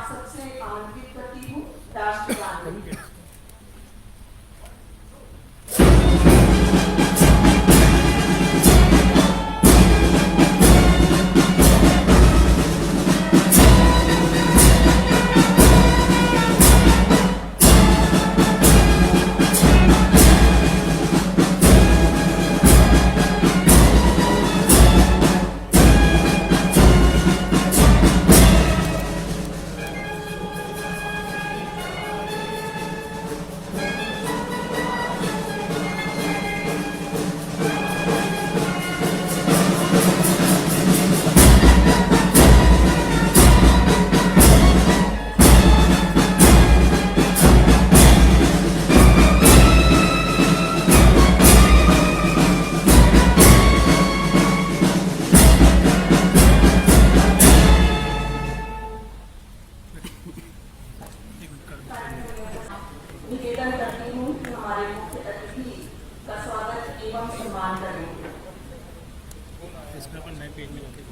आप सबसे आमंत्रित करती हूँ राष्ट्रगान में। निवेदन करती हूँ कि हमारे मुख्य अतिथि का स्वागत एवं सम्मान करें। इसमें अपन नए पेज में जाके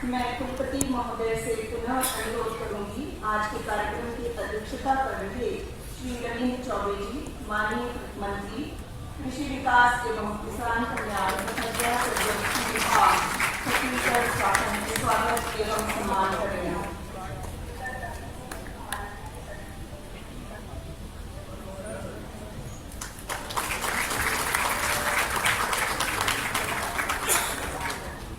मैं कुलपति महोदय से पुनः अनुरोध करूंगी, आज के कार्यक्रम की अध्यक्षता कर रहे श्री रविंद्र चौबे जी, माननीय मंत्री कृषि विकास एवं किसान कल्याण तथा विभाग छत्तीसगढ़ शासन के स्वागत एवं सम्मान करेंगे।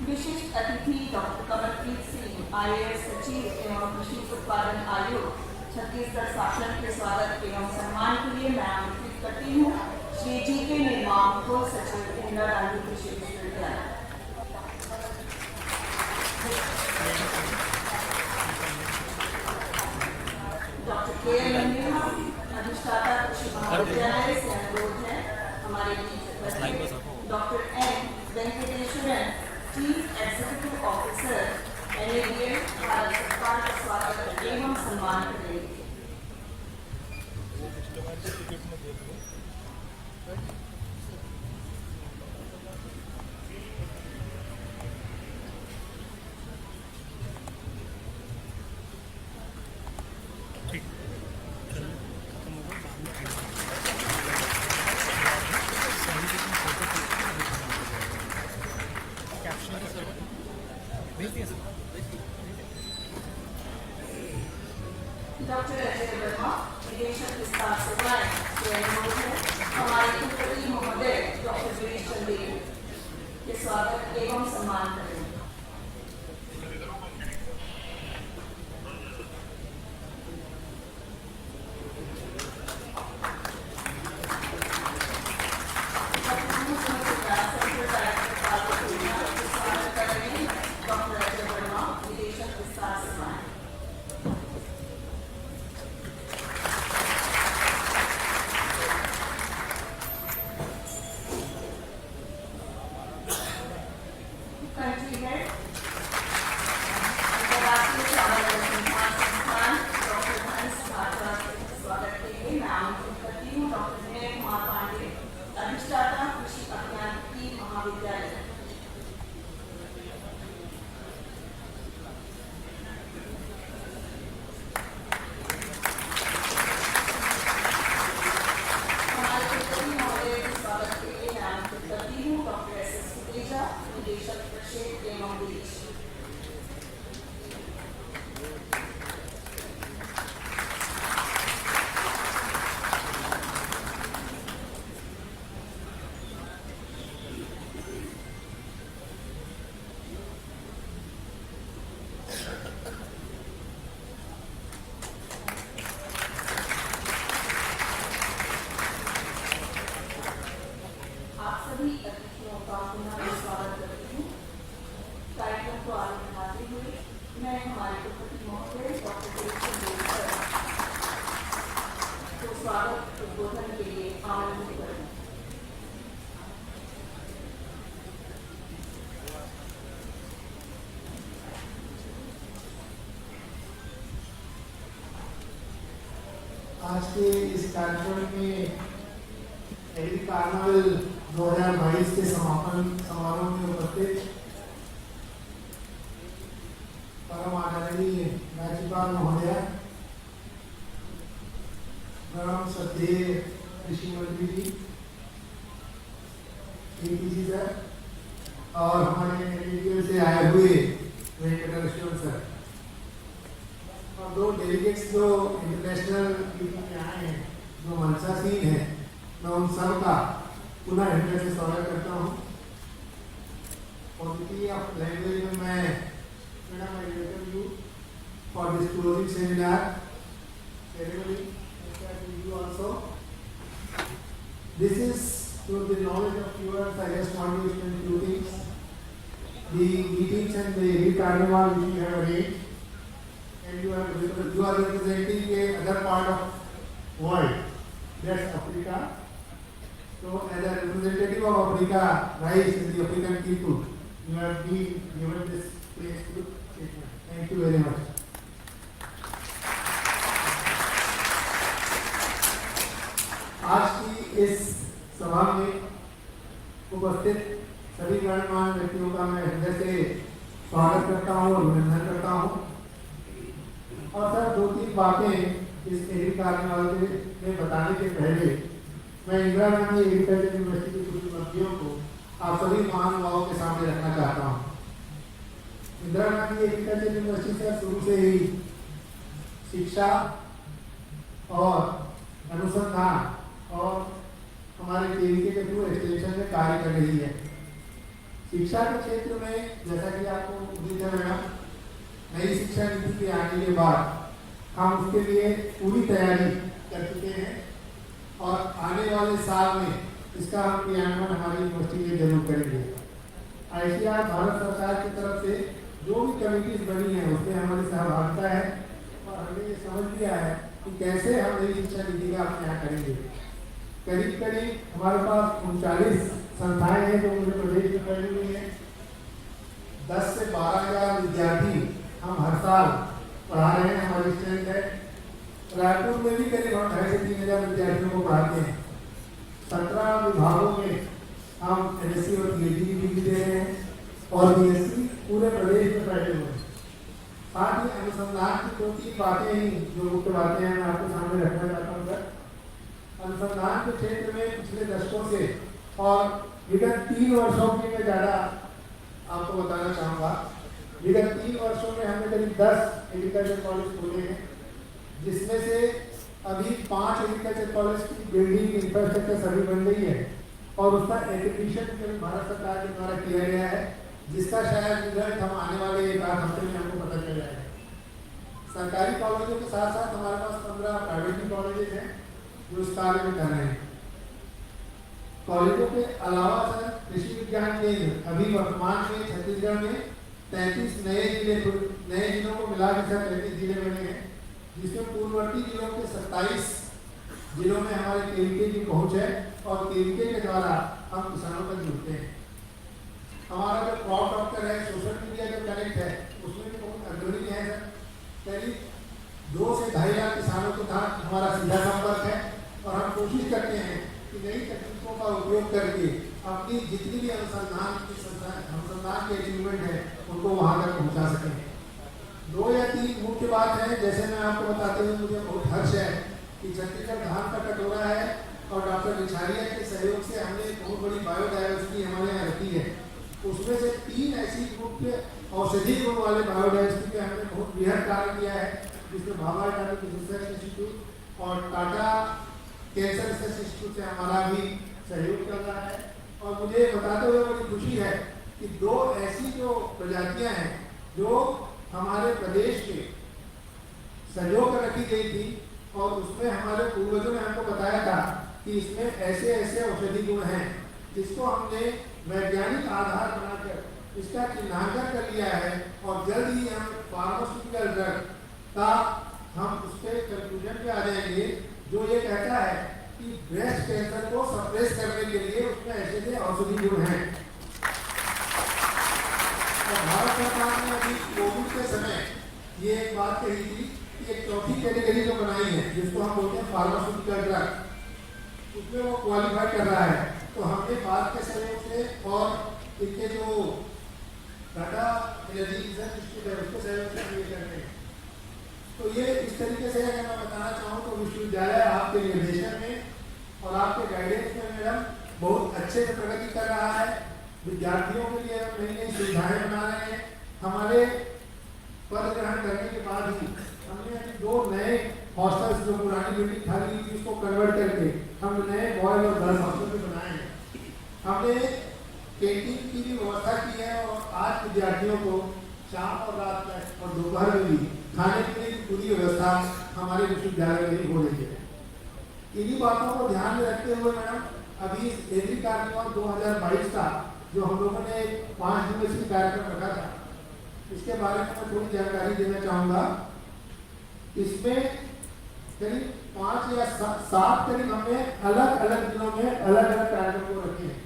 विशिष्ट अतिथि डॉक्टर कमलप्रीत सिंह, IAS सचिव एवं कृषि उत्पादन आयुक्त छत्तीसगढ़ शासन के स्वागत एवं सम्मान के लिए मैं आमंत्रित करती हूँ श्री जी के निर्माण को सचिव इंदिरा गांधी कृषि विश्वविद्यालय। डॉक्टर के अधिष्ठाता कृषि महाविद्यालय से अनुरोध है हमारे बीच doctor N Venkateswaran, chief executive officer NABL, Bharat सरकार का स्वागत एवं सम्मान करेंगे। डॉक्टर अजय वर्मा, निदेशक विस्तार सेवाएं, हमारे कुलपति महोदय डॉक्टर वीरेश चंदेल के स्वागत एवं सम्मान करेंगे। अधिष्ठाता कृषि अभियांत्रिकी महाविद्यालय। हमारे कुलपति महोदय के स्वागत के लिए मैं आमंत्रित करती हूँ डॉक्टर SS सुतेजा, निदेशक प्रक्षेप एवं विदेश। सभी अतिथियों का पुनः स्वागत करती हूँ। कार्यक्रम को आज के इस कार्यक्रम में एग्री कार्निवल 2022 के समापन समारोह में उपस्थित परम आदरणीय राज्यपाल महोदय, परम श्रद्धेय कृषि मंत्री जी, APG सर और हमारे मेडिकल से आए हुए वेंकटेश्वर सर और दो डेलीगेट्स जो इंटरनेशनल मीटिंग में आए हैं, जो मंचासीन हैं, मैं उन सब का पुनः हृदय से स्वागत करता हूँ। पॉलिटी ऑफ लैंग्वेज में मैं madam I welcome you for this closing seminar ceremony. You also. This is to the knowledge of viewers. I just want to explain few things. The meetings and the Agri Carnival which we have arranged, and you are representing a other part of world, that's Africa. So as a representative of Africa, rice and the African people, you have been given this place to statement. Thank you very much. आज की इस सभा में उपस्थित सभी गणमान्य व्यक्तियों का मैं हृदय से स्वागत करता हूँ और अभिनंदन करता हूँ। और सर दो तीन बातें इस एग्री कार्निवल में बताने के पहले मैं इंदिरा गांधी एग्रीकल्चर यूनिवर्सिटी की कुछ उपलब्धियों को आप सभी महानुभावों के सामने रखना चाहता हूँ। इंदिरा गांधी एग्रीकल्चर यूनिवर्सिटी से शुरू से ही शिक्षा और अनुसंधान और हमारे केवीके के थ्रू एक्सटेंशन में कार्य कर रही है। शिक्षा के क्षेत्र में जैसा कि आपको उम्मीद है मैडम, नई शिक्षा नीति के आने के बाद हम उसके लिए पूरी तैयारी कर चुके हैं और आने वाले साल में इसका हम क्रियान्वयन हमारी यूनिवर्सिटी में जरूर करेंगे। ICAR भारत सरकार की तरफ से जो भी कमेटीज बनी है उसमें हमारी सहभागिता है और हमने ये समझ लिया है कि कैसे हम नई शिक्षा नीति का अपने यहाँ करेंगे। करीब करीब हमारे पास 39 संस्थाएं हैं जो पूरे प्रदेश में फैली हुई हैं। 10 से 12,000 विद्यार्थी हम हर साल पढ़ा रहे हैं। हमारी स्ट्रेंथ है। रायपुर में भी करीब हम 2,500 से 3,000 विद्यार्थियों को पढ़ाते हैं। 17 विभागों में हम MSc और PhD की डिग्री दे रहे हैं और BSc पूरे प्रदेश में फैले हुए हैं। साथ ही अनुसंधान की 2-3 बातें ही जो मुख्य बातें हैं मैं आपके सामने रखना चाहता हूँ सर। अनुसंधान के क्षेत्र में पिछले दशकों से और विगत 3 वर्षों की मैं ज़्यादा आपको बताना चाहूँगा। विगत 3 वर्षों में हमने करीब 10 एग्रीकल्चर कॉलेज खोले हैं, जिसमें से अभी 5 एग्रीकल्चर कॉलेज की बिल्डिंग इंफ्रास्ट्रक्चर सभी बन गई है और उसका एक्विजिशन भारत सरकार के द्वारा किया गया है, जिसका शायद रिजल्ट हम आने वाले 1-8 हफ्ते में हमको पता चल जाएगा। सरकारी कॉलेजों के साथ साथ हमारे पास 15 प्राइवेट कॉलेजेस हैं जो इस कार्य में कर रहे हैं। कॉलेजों के अलावा सर कृषि विज्ञान केंद्र अभी वर्तमान में छत्तीसगढ़ में 33 नए जिलों को मिला के सर 33 जिले बने हैं, जिसमें पूर्ववर्ती जिलों के 27 जिलों में हमारे केवीके की पहुंच है और केवीके के द्वारा हम किसानों तक जुड़ते हैं। हमारा जो क्रॉप डॉक्टर है, सोशल मीडिया जो कनेक्ट है, उसमें भी बहुत अग्रणी है सर। करीब 2 से 2.5 लाख किसानों के साथ हमारा सीधा संपर्क है और हम कोशिश करते हैं कि नई तकनीकों का उपयोग करके अपनी जितनी भी अनुसंधान के अचीवमेंट है उनको वहाँ तक पहुँचा सकें। 2 या 3 मुख्य बात है, जैसे मैं आपको बताते हुए मुझे बहुत हर्ष है कि छत्तीसगढ़ धान का कटोरा है और डॉक्टर रिछारिया के सहयोग से हमने एक बहुत बड़ी बायोडायवर्सिटी हमारे यहाँ रखी है। उसमें से 3 ऐसी मुख्य औषधि गुण वाले बायोडायवर्सिटी पे हमने बहुत बृहद कार्य किया है, जिसमें भाभा टाटा रिसर्च इंस्टीट्यूट और टाटा कैंसर रिसर्च इंस्टीट्यूट से हमारा भी सहयोग कर रहा है। और मुझे बताते हुए बड़ी खुशी है कि 2 ऐसी जो प्रजातियां हैं जो हमारे प्रदेश के सहयोग कर रखी गई थी और उसमें हमारे पूर्वजों ने हमको बताया था कि इसमें ऐसे ऐसे औषधि गुण हैं, जिसको हमने वैज्ञानिक आधार बनाकर इसका चिन्हांकन कर लिया है और जल्द ही हम फार्मास्यूटिकल ड्रग का हम उस पर कंक्लूजन पे आ जाएंगे जो ये कहता है कि ब्रेस्ट कैंसर को सप्रेस करने के लिए उसमें ऐसे ऐसे औषधि गुण हैं। भारत सरकार ने अभी कोविड के समय ये एक बात कही थी कि एक चौथी कैटेगरी जो बनाई है जिसको हम बोलते हैं फार्मास्यूटिकल ड्रग, उसमें वो क्वालिफाई कर रहा है। तो हमने बात के सहयोग से और इनके जो टाटा एनर्जी इंस्टीट्यूट है उसके सहयोग से ये करते हैं। तो ये इस तरीके से अगर मैं बताना चाहूँ तो विश्वविद्यालय आपके निर्देशन में और आपके गाइडेंस में मैडम बहुत अच्छे से प्रगति कर रहा है। विद्यार्थियों के लिए हम नई नई सुविधाएं बना रहे हैं। हमारे पद ग्रहण करने के बाद ही हमने 2 नए हॉस्टल्स जो पुरानी बिल्डिंग खाली थी उसको कन्वर्ट करके हम नए बॉयज और गर्ल्स हॉस्टल भी बनाए हैं। हमने कैंटीन की भी व्यवस्था की है और आज विद्यार्थियों को शाम और रात में और दोपहर में भी खाने पीने की पूरी व्यवस्था हमारे विश्वविद्यालय में ही हो रही है। इन्हीं बातों को ध्यान में रखते हुए मैडम अभी एग्री कार्निवल 2022 का जो हम लोगों ने 5 दिवसीय कार्यक्रम रखा था, इसके बारे में मैं थोड़ी जानकारी देना चाहूँगा। इसमें करीब 5 या 7 करीब हमने अलग अलग दिनों में अलग अलग कार्यक्रम को रखे हैं।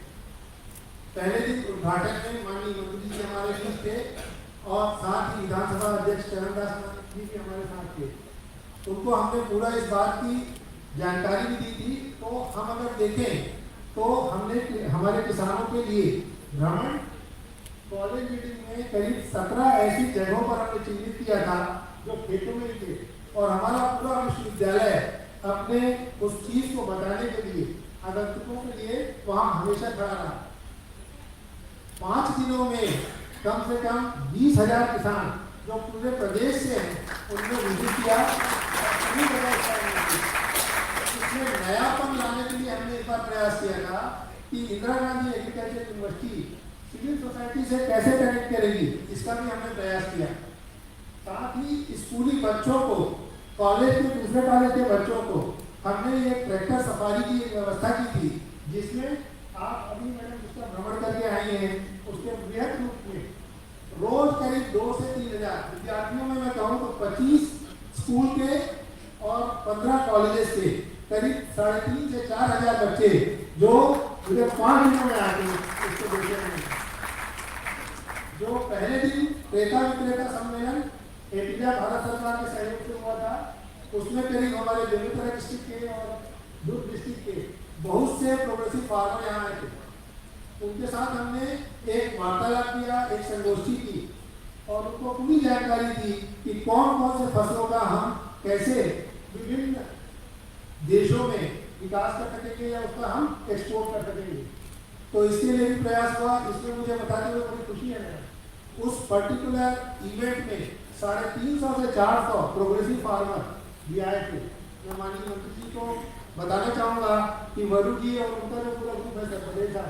पहले दिन उद्घाटन में माननीय मंत्री जी हमारे बीच थे और साथ ही विधानसभा अध्यक्ष चरणदास जी भी हमारे साथ थे। उनको हमने पूरा इस बात की जानकारी भी दी थी। तो हम अगर देखें तो हमने हमारे किसानों के लिए भ्रमण कॉलेज मीटिंग में करीब 17 ऐसी जगहों पर हमने चिन्हित किया था जो खेतों में थे और हमारा पूरा विश्वविद्यालय अपने उस चीज को बताने के लिए आगंतुकों के लिए वहां हमेशा खड़ा रहा। 5 दिनों में कम से कम 20,000 किसान जो पूरे प्रदेश से हैं उन्होंने विजिट किया। इसमें नयापन लाने के लिए हमने एक बार प्रयास किया था कि Indira Gandhi agriculture university civil society से कैसे कनेक्ट करेगी, इसका भी हमने प्रयास किया। साथ ही स्कूली बच्चों को, कॉलेज के दूसरे कॉलेज के बच्चों को हमने ये ट्रैक्टर सफारी की व्यवस्था की थी, जिसमें आप अभी मैडम उसका भ्रमण करके आई हैं। उसके बृहद रूप में रोज करीब 2 से 3 हजार विद्यार्थियों में मैं कहूँ तो 25 स्कूल के और 15 कॉलेजेस के करीब 3.5 से 4 हजार बच्चे जो 5 दिनों में आते हैं उसको देखने में। जो पहले दिन क्रेता विक्रेता सम्मेलन एटीजा भारत सरकार के सहयोग से हुआ था, उसमें करीब हमारे बेगूसराय डिस्ट्रिक्ट के और दुर्ग डिस्ट्रिक्ट के बहुत से प्रोग्रेसिव फार्मर यहाँ आए थे। उनके साथ हमने एक वार्तालाप किया, एक संगोष्ठी की और उनको पूरी जानकारी दी कि कौन कौन से फसलों का हम कैसे विभिन्न देशों में विकास कर सकेंगे या उसका हम एक्सपोर्ट कर सकेंगे। तो इसके लिए भी प्रयास हुआ। इसमें मुझे बताते हुए बड़ी खुशी है उस पर्टिकुलर इवेंट में 350 से 400 प्रोग्रेसिव फार्मर भी आए थे। मैं माननीय मंत्री जी को बताना चाहूँगा कि वरुण जी और उनका जो पूरा ग्रुप है सर्वदेश था,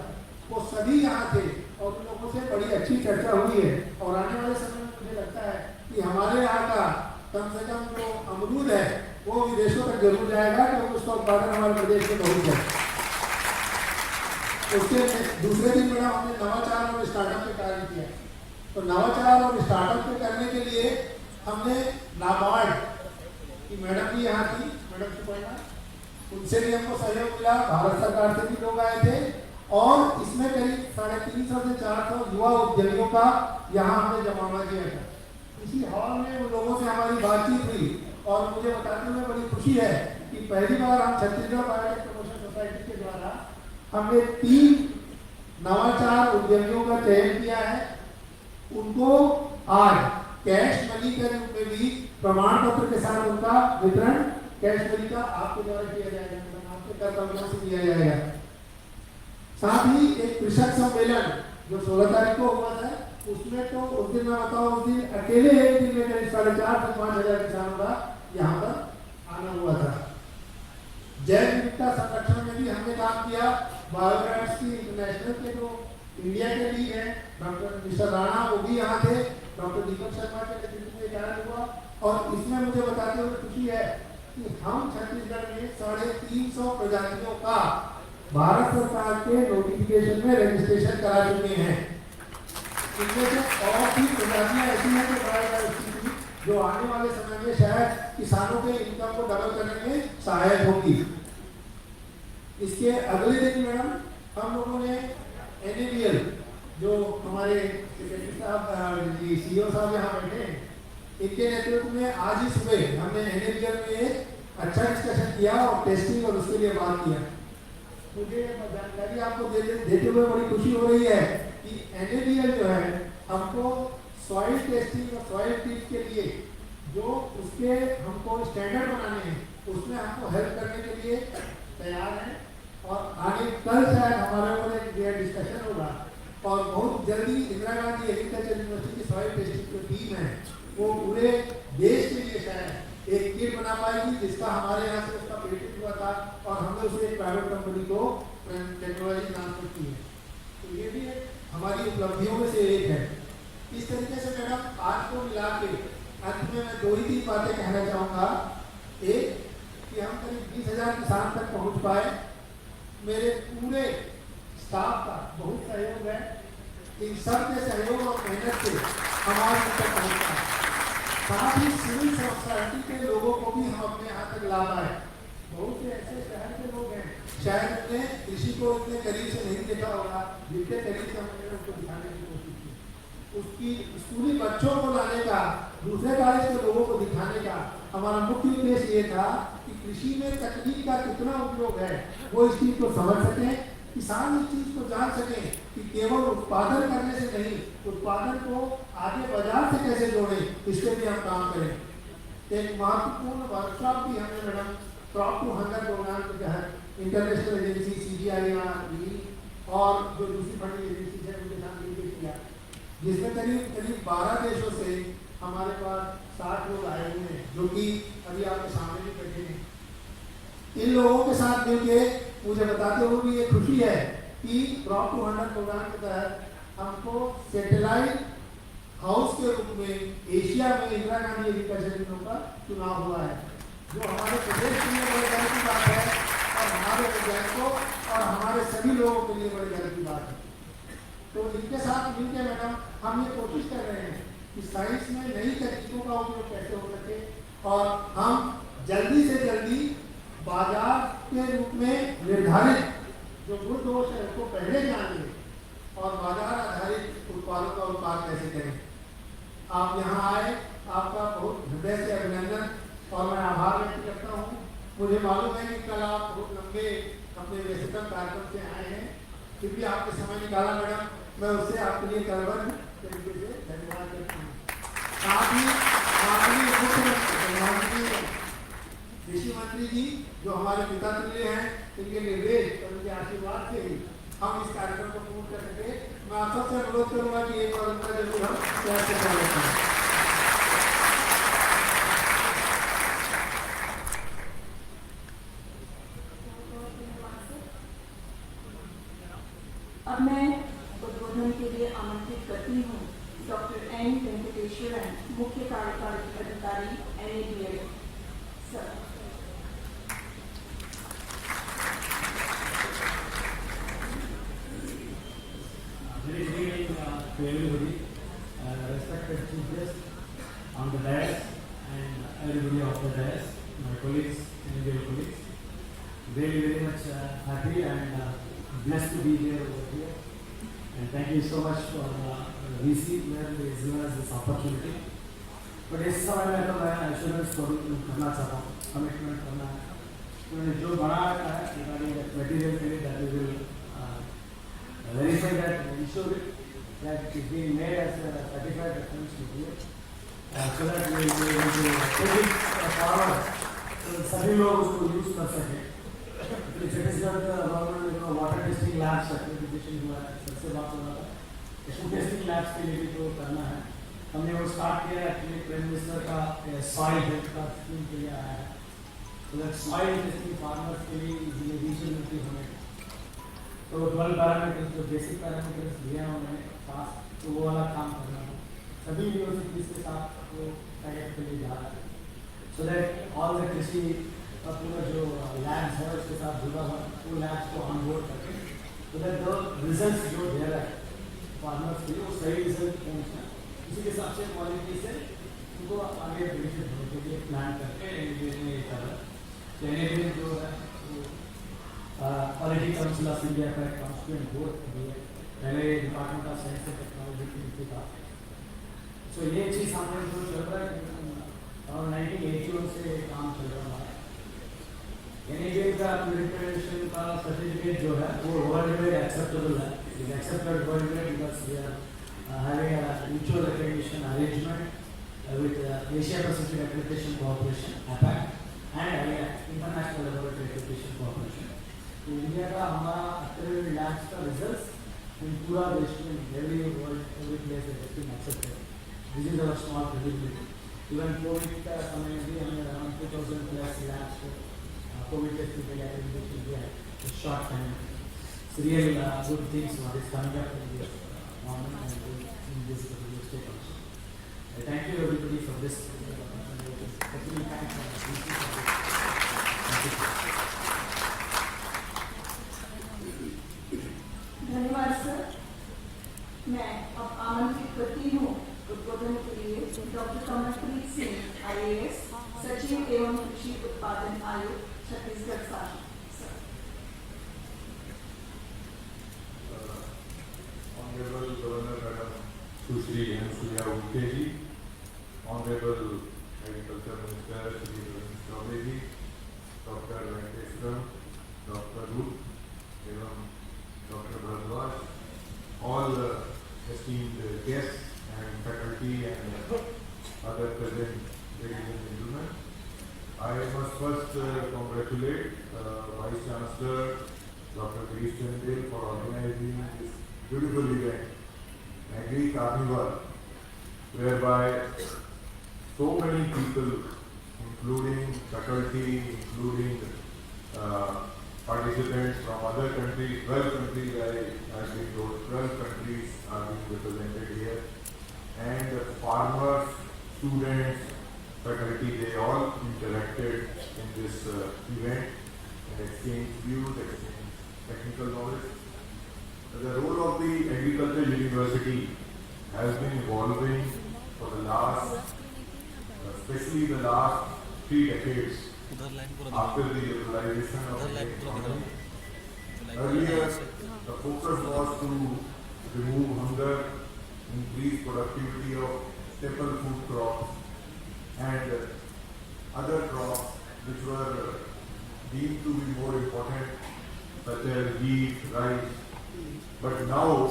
वो सभी यहाँ थे और उन लोगों से बड़ी अच्छी चर्चा हुई है। और आने वाले समय में मुझे लगता है कि हमारे यहाँ का कम से कम जो अमरूद है वो विदेशों तक जरूर जाएगा, क्योंकि उसका उत्पादन हमारे प्रदेश में बहुत है। उसके दूसरे दिन मैडम हमने नवाचार और स्टार्टअप पे कार्य किया। तो नवाचार और स्टार्टअप पे करने के लिए हमने नाबार्ड की मैडम भी यहाँ थी, मैडम सुपर्णा, उनसे भी हमको सहयोग मिला। भारत सरकार से भी लोग आए थे और इसमें करीब 350 से 400 युवा उद्यमियों का यहाँ हमने जमावड़ा किया था। इसी हॉल में उन लोगों से हमारी बातचीत हुई और मुझे बताते हुए बड़ी खुशी है कि पहली बार हम छत्तीसगढ़ बायोटेक प्रमोशन सोसाइटी के द्वारा हमने 3 नवाचार उद्यमियों का चयन किया है। उनको आज कैश मनी के रूप में भी प्रमाण पत्र के साथ उनका वितरण कैश मनी का आपके द्वारा किया जाएगा, आपके कर्तव्यों से किया जाएगा। साथ ही एक कृषक सम्मेलन जो 16 तारीख को हुआ था, उसमें तो उस दिन मैं बताऊं, उस दिन अकेले एक दिन में 4.5 से 5 हजार किसानों का यहाँ पर आना हुआ था। जैव विविधता संरक्षण में भी हमने काम किया। बायोग्राफ्स की इंटरनेशनल के जो इंडिया के लीग है, डॉक्टर मिस्टर राणा वो भी यहाँ थे, डॉक्टर दीपक शर्मा के नेतृत्व में कार्य हुआ। और इसमें मुझे बताते हुए खुशी है कि हम छत्तीसगढ़ में 350 प्रजातियों का भारत सरकार के नोटिफिकेशन में रजिस्ट्रेशन करा चुके हैं। इनमें से और भी प्रजातियां ऐसी हैं जो बायोडायवर्सिटी जो आने वाले समय में शायद किसानों के इनकम को डबल करने में सहायक होगी। इसके अगले दिन मैडम हम लोगों ने NABL जो हमारे सेक्रेटरी साहब सीईओ साहब यहाँ बैठे हैं, इनके नेतृत्व में आज ही सुबह हमने NABL में अच्छा डिस्कशन किया और टेस्टिंग और उसके लिए बात किया। मुझे जानकारी आपको देते हुए बड़ी खुशी हो रही है कि NABL जो है हमको सॉइल टेस्टिंग और सॉइल ट्रीट के लिए जो उसके हमको स्टैंडर्ड बनाने हैं उसमें हमको हेल्प करने के लिए तैयार है। और आगे कल शायद हमारे ऊपर एक डिस्कशन होगा और बहुत जल्दी इंदिरा गांधी एग्रीकल्चर यूनिवर्सिटी की सॉइल टेस्टिंग जो टीम है वो पूरे देश के लिए शायद एक किट बना पाएगी जिसका हमारे यहाँ से उसका पेटेंट हुआ था और हमने उसे एक प्राइवेट कंपनी को टेक्नोलॉजी ट्रांसफर की है। तो ये भी हमारी उपलब्धियों में से एक है। इस तरीके से मैडम आज को मिला के अंत में मैं 2-3 बातें कहना चाहूँगा। एक कि हम करीब 20,000 किसान तक पहुँच पाए। मेरे पूरे स्टाफ का बहुत सहयोग है। इन सब के सहयोग और मेहनत से हमारे तक पहुँच पाए। साथ ही सिविल सोसाइटी के लोगों को भी हम अपने यहाँ तक ला पाए। बहुत से ऐसे शहर के लोग हैं शायद ने कृषि को इतने करीब से नहीं देखा होगा जितने करीब से हमने उनको दिखाने की कोशिश की। उसकी स्कूली बच्चों को लाने का, दूसरे कॉलेज के लोगों को दिखाने का हमारा मुख्य उद्देश्य ये था कि कृषि में तकनीक का कितना उपयोग है वो इस चीज को समझ सकें, किसान इस चीज को जान सकें कि केवल उत्पादन करने से नहीं, उत्पादन को आगे बाजार से कैसे जोड़ें, इसके भी हम काम करें। एक महत्वपूर्ण वर्कशॉप भी हमने madam crop to hunger programme के तहत इंटरनेशनल एजेंसी CGIAR और जो दूसरी फंडिंग एजेंसी है उनके साथ मिलकर किया, जिसमें करीब 12 देशों से हमारे पास 60 लोग आए हुए हैं जो कि अभी आपके सामने भी बैठे हैं। इन लोगों के साथ मिलके मुझे बताते हुए भी ये खुशी है कि क्रॉप टू हंगर प्रोग्राम के तहत हमको सैटेलाइट हाउस के रूप में एशिया में इंदिरा गांधी एग्रीकल्चर यूनिवर्सिटी का चुनाव हुआ है, जो हमारे प्रदेश के लिए बड़े गर्व की बात है और हमारे वैज्ञानिकों और हमारे सभी लोगों के लिए बड़े गर्व की बात है। तो इनके साथ मिलकर मैडम हम ये कोशिश कर रहे हैं कि साइंस में नई तकनीकों का उपयोग कैसे हो सके और हम जल्दी से जल्दी बाजार के रूप में निर्धारित जो गुण दोष है उसको पहले जान लें और बाजार आधारित उत्पादों का उत्पाद कैसे करें। आप यहाँ आए, आपका बहुत हृदय से अभिनंदन और मैं आभार व्यक्त करता हूँ। मुझे मालूम है कि कल आप बहुत लंबे अपने व्यस्ततम कार्यक्रम से आए हैं, फिर भी आपने समय निकाला मैडम, मैं उससे आपके लिए करबद्ध तरीके से धन्यवाद करता हूँ। साथ ही माननीय मुख्यमंत्री कृषि मंत्री जी जो हमारे पिता तुल्य हैं, इनके निर्देश और उनके आशीर्वाद से ही हम इस कार्यक्रम को पूर्ण कर सके। मैं आप सबसे अनुरोध करूंगा कि एक बार उनका जरूर हम प्यार से स्वागत करें। अब मैं उद्बोधन के लिए आमंत्रित करती हूँ डॉक्टर N. वेंकटेश्वरन, मुख्य कार्यकारी अधिकारी NABL sir. Very good evening to everybody, respected chief guests on the dais and everybody off the dais, my colleagues, NABL colleagues. Very much happy and blessed to be here over here. And thank you so much for VC as well as this opportunity. But इस समय में तो मैं assurance करना चाहता हूँ, commitment करना है। तो जो बना रखा है regarding that material के लिए that we will verify that, ensure it that it is being made as a certified reference material, so that we will be able to take it forward, so सभी लोग उसको use कर सकें। Chhattisgarh government water testing labs certification हुआ है, सबसे बात हो रहा था, इसको टेस्टिंग लैब्स के लिए भी तो करना है। हमने वो स्टार्ट किया एक्चुअली प्राइम मिनिस्टर का सॉइल हेल्थ का स्कीम के लिए आया है, तो दैट सॉइल टेस्टिंग फार्मर्स के लिए इनिशिएटिव मिलती हमें। तो 12 पैरामीटर्स जो बेसिक पैरामीटर्स दिए हैं उन्होंने पास, तो वो वाला काम करना है। सभी यूनिवर्सिटीज के साथ वो टाइप के लिए जा रहा है, सो दैट ऑल द कृषि का पूरा जो लैब्स है उसके साथ जुड़ा हुआ वो लैब्स को ऑनबोर्ड करके, सो दैट द रिजल्ट जो दे रहा है फार्मर्स के लिए वो सही रिजल्ट पहुँचना, उसी के हिसाब से क्वालिटी से उनको आगे बेनिफिट होने के लिए प्लान करके ये कर रहा है। NABL जो है क्वालिटी काउंसिल ऑफ इंडिया का एक कॉन्स्टिट्यूएंट बोर्ड भी है, पहले department of science and technology की नीति था। सो ये चीज़ हमारे जो चल रहा है और 1981 से काम चल रहा है। NABL का accreditation का सर्टिफिकेट जो है वो वर्ल्ड वाइड एक्सेप्टेबल है, it accepted world wide because we are having a mutual recognition arrangement with Asia Pacific Accreditation Corporation (APAC) and International Laboratory Accreditation Corporation. तो इंडिया का हमारा accredited labs का results in पूरा देश में every world every place has been accepted. This is our small credibility. Even COVID का समय में भी हमने around 2000 plus labs को COVID testing के लिए accreditation दिया है. A short time. It's really good things what is coming up in this moment and in this particular state also. Thank you everybody for this. धन्यवाद sir. मैं अब आमंत्रित करती हूँ उद्बोधन के लिए डॉक्टर कमलप्रीत सिंह IAS, सचिव एवं कृषि उत्पादन आयोग छत्तीसगढ़ शासन। Honorable Governor Madam Sushri Anusuya Uke ji, Honorable Agriculture Minister Shri Ramesh Chaubey ji, Dr. Venkateswaran, Dr. Ruth, Dr. Bharadwaj, all esteemed guests and faculty and other present ladies and gentlemen. I must first congratulate Vice Chancellor Dr. Girish Chandel for organizing this beautiful event, Agri Carnival, whereby so many people, including faculty, including participants from other countries, 12 countries, I have been told, 12 countries are being represented here, and farmers, students, faculty, they all interacted in this event and exchanged views, exchanged technical knowledge. The role of the Agriculture University has been evolving for the last, especially the last 3 decades after the liberalization of the economy. Earlier, the focus was to remove hunger, increase productivity of staple food crops and other crops which were deemed to be more important, such as wheat, rice. But now,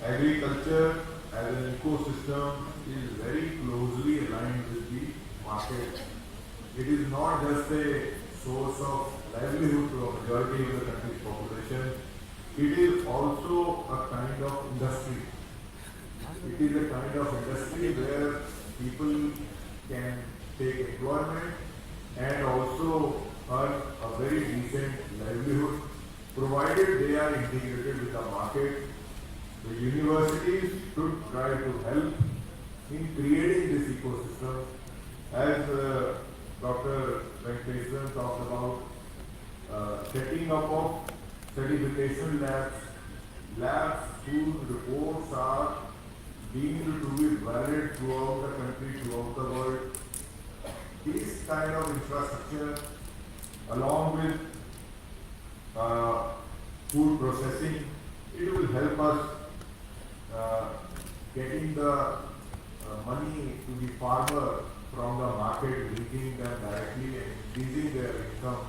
agriculture as an ecosystem is very closely aligned with the market. It is not just a source of livelihood to a majority of the country's population. It is also a kind of industry. It is a kind of industry where people can take employment and also earn a very decent livelihood, provided they are integrated with the market. The universities should try to help in creating this ecosystem. As Dr. Venkateswaran talked about setting up of certification labs whose reports are deemed to be valid throughout the country, throughout the world. This kind of infrastructure, along with food processing, it will help us getting the money to the farmer from the market, linking them directly and increasing their income,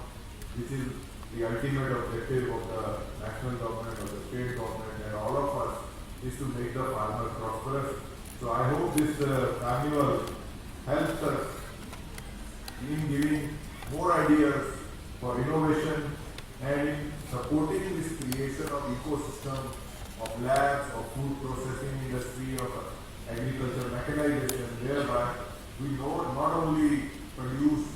which is the ultimate objective of the national government, of the state government, and all of us, is to make the farmer prosperous. So I hope this carnival helps us in giving more ideas for innovation and in supporting this creation of ecosystem of labs, of food processing industry, of agriculture mechanization, whereby we not only produce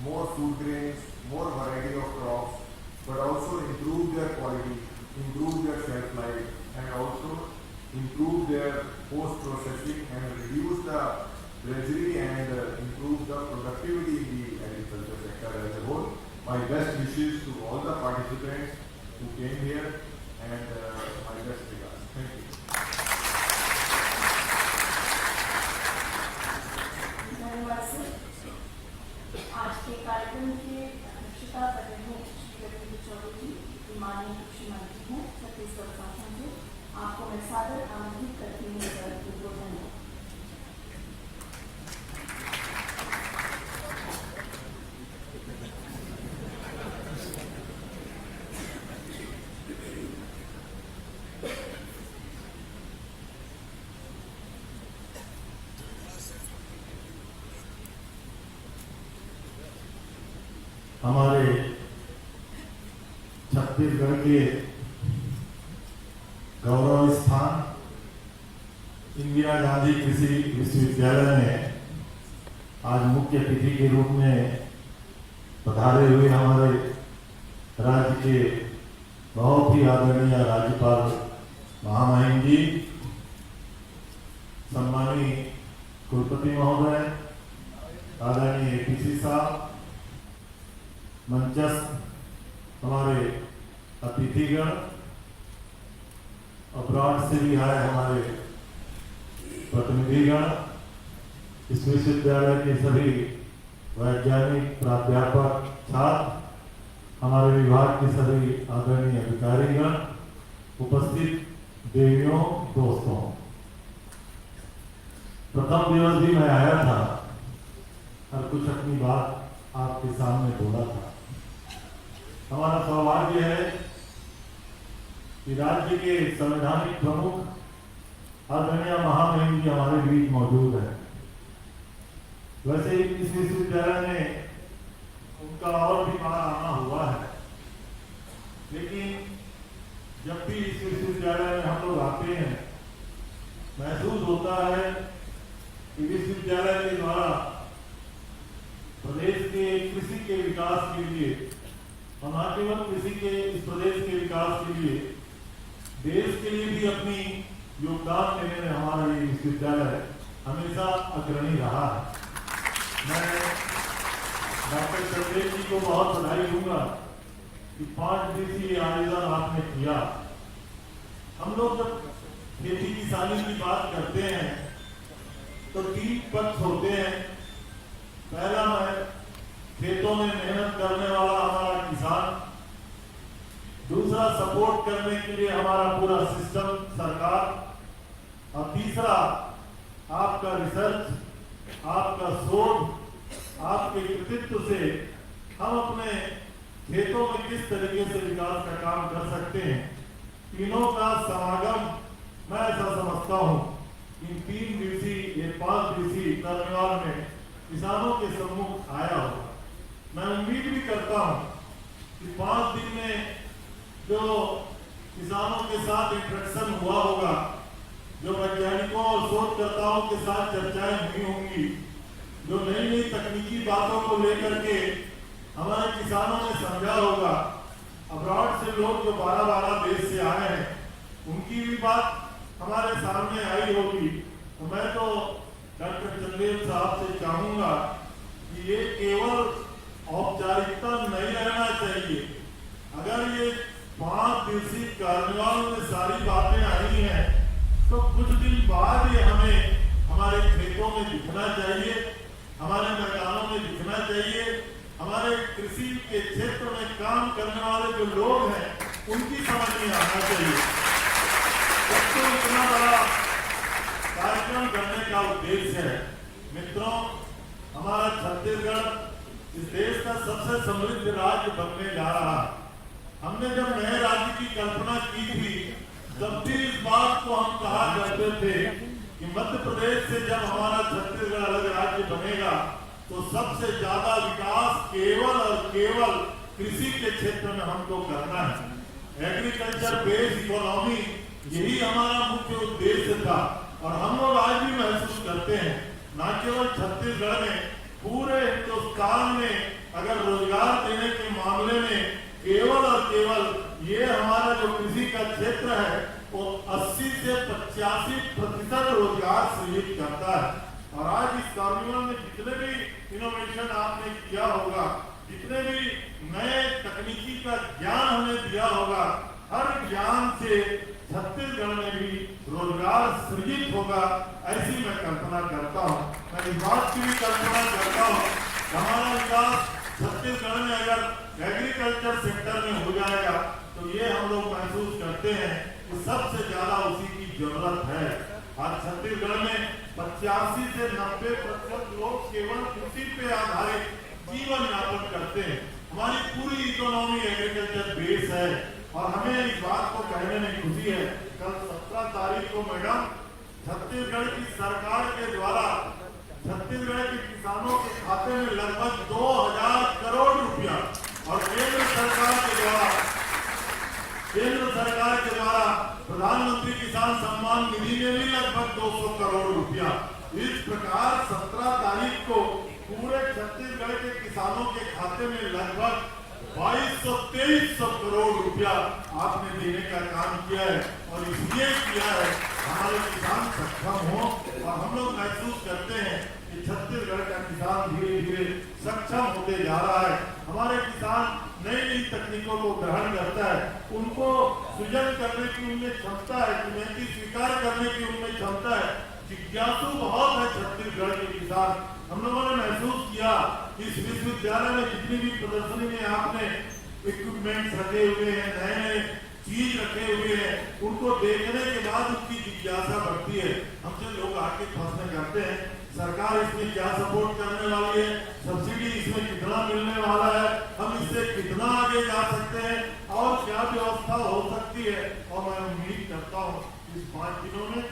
more food grains, more variety of crops, but also improve their quality, improve their shelf life, and also improve their post-processing and reduce the treasury and improve the productivity in the agriculture sector as a whole. My best wishes to all the participants who came here and my best regards. Thank you. धन्यवाद sir. आज के कार्यक्रम की अध्यक्षता कर रहे हैं श्री रमेश चौबे जी, माननीय कृषि मंत्री हैं छत्तीसगढ़ शासन से। आपको मैं सादर आमंत्रित करती हूँ सर उद्बोधन में। हमारे छत्तीसगढ़ के गौरव स्थान इंदिरा गांधी कृषि विश्वविद्यालय में आज मुख्य अतिथि के रूप में पधारे हुए हमारे राज्य के बहुत ही आदरणीय राज्यपाल महामहिम जी, सम्मानीय कुलपति महोदय, आदरणीय एपीसी साहब, मंचस्थ हमारे अतिथिगण, अब्रॉड से भी आए हमारे प्रतिनिधिगण, इस विश्वविद्यालय के सभी वैज्ञानिक, प्राध्यापक, छात्र, हमारे विभाग के सभी आदरणीय अधिकारीगण, उपस्थित देवियों, दोस्तों। प्रथम दिवस भी मैं आया था और कुछ अपनी बात आपके सामने बोला था। हमारा सौभाग्य है कि राज्य के संवैधानिक प्रमुख आदरणीय महामहिम जी हमारे बीच मौजूद है। वैसे ही इस विश्वविद्यालय में उनका और भी बार आना हुआ है, लेकिन जब भी इस विश्वविद्यालय में हम लोग आते हैं, महसूस होता है कि विश्वविद्यालय के द्वारा प्रदेश के कृषि के विकास के लिए और न केवल कृषि के इस प्रदेश के विकास के लिए, देश के लिए भी अपनी योगदान देने में हमारा ये विश्वविद्यालय हमेशा अग्रणी रहा है। मैं डॉक्टर चंदेल जी को बहुत बधाई दूंगा कि 5 दिवसीय आयोजन आपने किया। हम लोग जब खेती किसानी की बात करते हैं तो 3 पक्ष होते हैं। पहला है खेतों में मेहनत करने वाला हमारा किसान, दूसरा सपोर्ट करने के लिए हमारा पूरा सिस्टम सरकार, और तीसरा आपका रिसर्च, आपका शोध, आपके कृतित्व से हम अपने खेतों में किस तरीके से विकास का काम कर सकते हैं। तीनों का समागम मैं ऐसा समझता हूं इन 3 दिवसीय ये 5 दिवसीय कार्निवाल में किसानों के सम्मुख आया होगा। मैं उम्मीद भी करता हूं कि 5 दिन में जो किसानों के साथ इंटरेक्शन हुआ होगा, जो वैज्ञानिकों और शोधकर्ताओं के साथ चर्चाएं हुई होंगी, जो नई नई तकनीकी बातों को लेकर के हमारे किसानों ने समझा होगा, अब्रॉड से लोग जो 12 देश से आए हैं उनकी भी बात हमारे सामने आई होगी। तो मैं तो डॉक्टर चंदेल साहब से चाहूंगा कि ये केवल औपचारिकता नहीं रहना चाहिए। अगर ये 5 दिवसीय कार्निवाल में सारी बातें आई हैं तो कुछ दिन बाद ये हमें हमारे खेतों में दिखना चाहिए, हमारे मैदानों में दिखना चाहिए, हमारे कृषि के क्षेत्र में काम करने वाले जो लोग हैं उनकी समझ में आना चाहिए। तो इतना बड़ा कार्यक्रम करने का उद्देश्य है। मित्रों, हमारा छत्तीसगढ़ इस देश का सबसे समृद्ध राज्य बनने जा रहा है। हमने जब नए राज्य की कल्पना की थी तब भी इस बात को हम कहा करते थे कि मध्य प्रदेश से जब हमारा छत्तीसगढ़ अलग राज्य बनेगा तो सबसे ज्यादा विकास केवल और केवल कृषि के क्षेत्र में हमको करना है। एग्रीकल्चर बेस्ड इकोनॉमी, यही हमारा मुख्य उद्देश्य था। और हम लोग आज भी महसूस करते हैं, न केवल छत्तीसगढ़ में, पूरे हिंदुस्तान में अगर रोजगार देने के मामले में केवल और केवल ये हमारा जो कृषि का क्षेत्र है वो 80 से 85% रोजगार सृजित करता है। और आज इस कार्निवल में जितने भी इनोवेशन आपने किया होगा, जितने भी नए तकनीकी का ज्ञान हमें दिया होगा, हर ज्ञान से छत्तीसगढ़ में भी रोजगार सृजित होगा, ऐसी मैं कल्पना करता हूँ। मैं इस बात की भी कल्पना करता हूँ हमारा विकास छत्तीसगढ़ में अगर एग्रीकल्चर सेक्टर में हो जाएगा तो ये हम लोग महसूस करते हैं कि सबसे ज्यादा उसी की जरूरत है। आज छत्तीसगढ़ में 85 से 90% लोग केवल कृषि पे आधारित जीवन यापन करते हैं। हमारी पूरी इकोनॉमी एग्रीकल्चर बेस है और हमें इस बात को कहने में खुशी है, कल 17 तारीख को मैडम छत्तीसगढ़ की सरकार के द्वारा छत्तीसगढ़ के किसानों के खाते में लगभग 2000 करोड़ रुपया और केंद्र सरकार के द्वारा प्रधानमंत्री किसान सम्मान निधि में भी लगभग 200 करोड़ रुपया। इस प्रकार 17 तारीख को पूरे छत्तीसगढ़ के किसानों के खाते में लगभग 2200-2300 करोड़ रुपया आपने देने का काम किया है। और इसलिए किया है हमारे किसान सक्षम हो, और हम लोग महसूस करते हैं कि छत्तीसगढ़ का किसान धीरे धीरे सक्षम होते जा रहा है। हमारे किसान नई नई तकनीकों को ग्रहण करता है, उनको सृजन करने की उनमें क्षमता है, चुनौती स्वीकार करने की उनमें क्षमता है, जिज्ञासु बहुत है छत्तीसगढ़ के किसान। हम लोगों ने महसूस किया इस विश्वविद्यालय में जितनी भी प्रदर्शनी में आपने इक्विपमेंट्स रखे हुए हैं, नए नए चीज रखे हुए हैं, उनको देखने के बाद उनकी जिज्ञासा बढ़ती है। हमसे लोग आके प्रश्न करते हैं सरकार इसमें क्या सपोर्ट करने वाली है, सब्सिडी इसमें कितना मिलने वाला है, हम इससे कितना आगे जा सकते हैं और क्या व्यवस्था हो सकती है। और मैं उम्मीद करता हूँ इस 5 दिनों में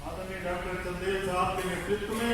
आदरणीय डॉक्टर चंदेल साहब के नेतृत्व में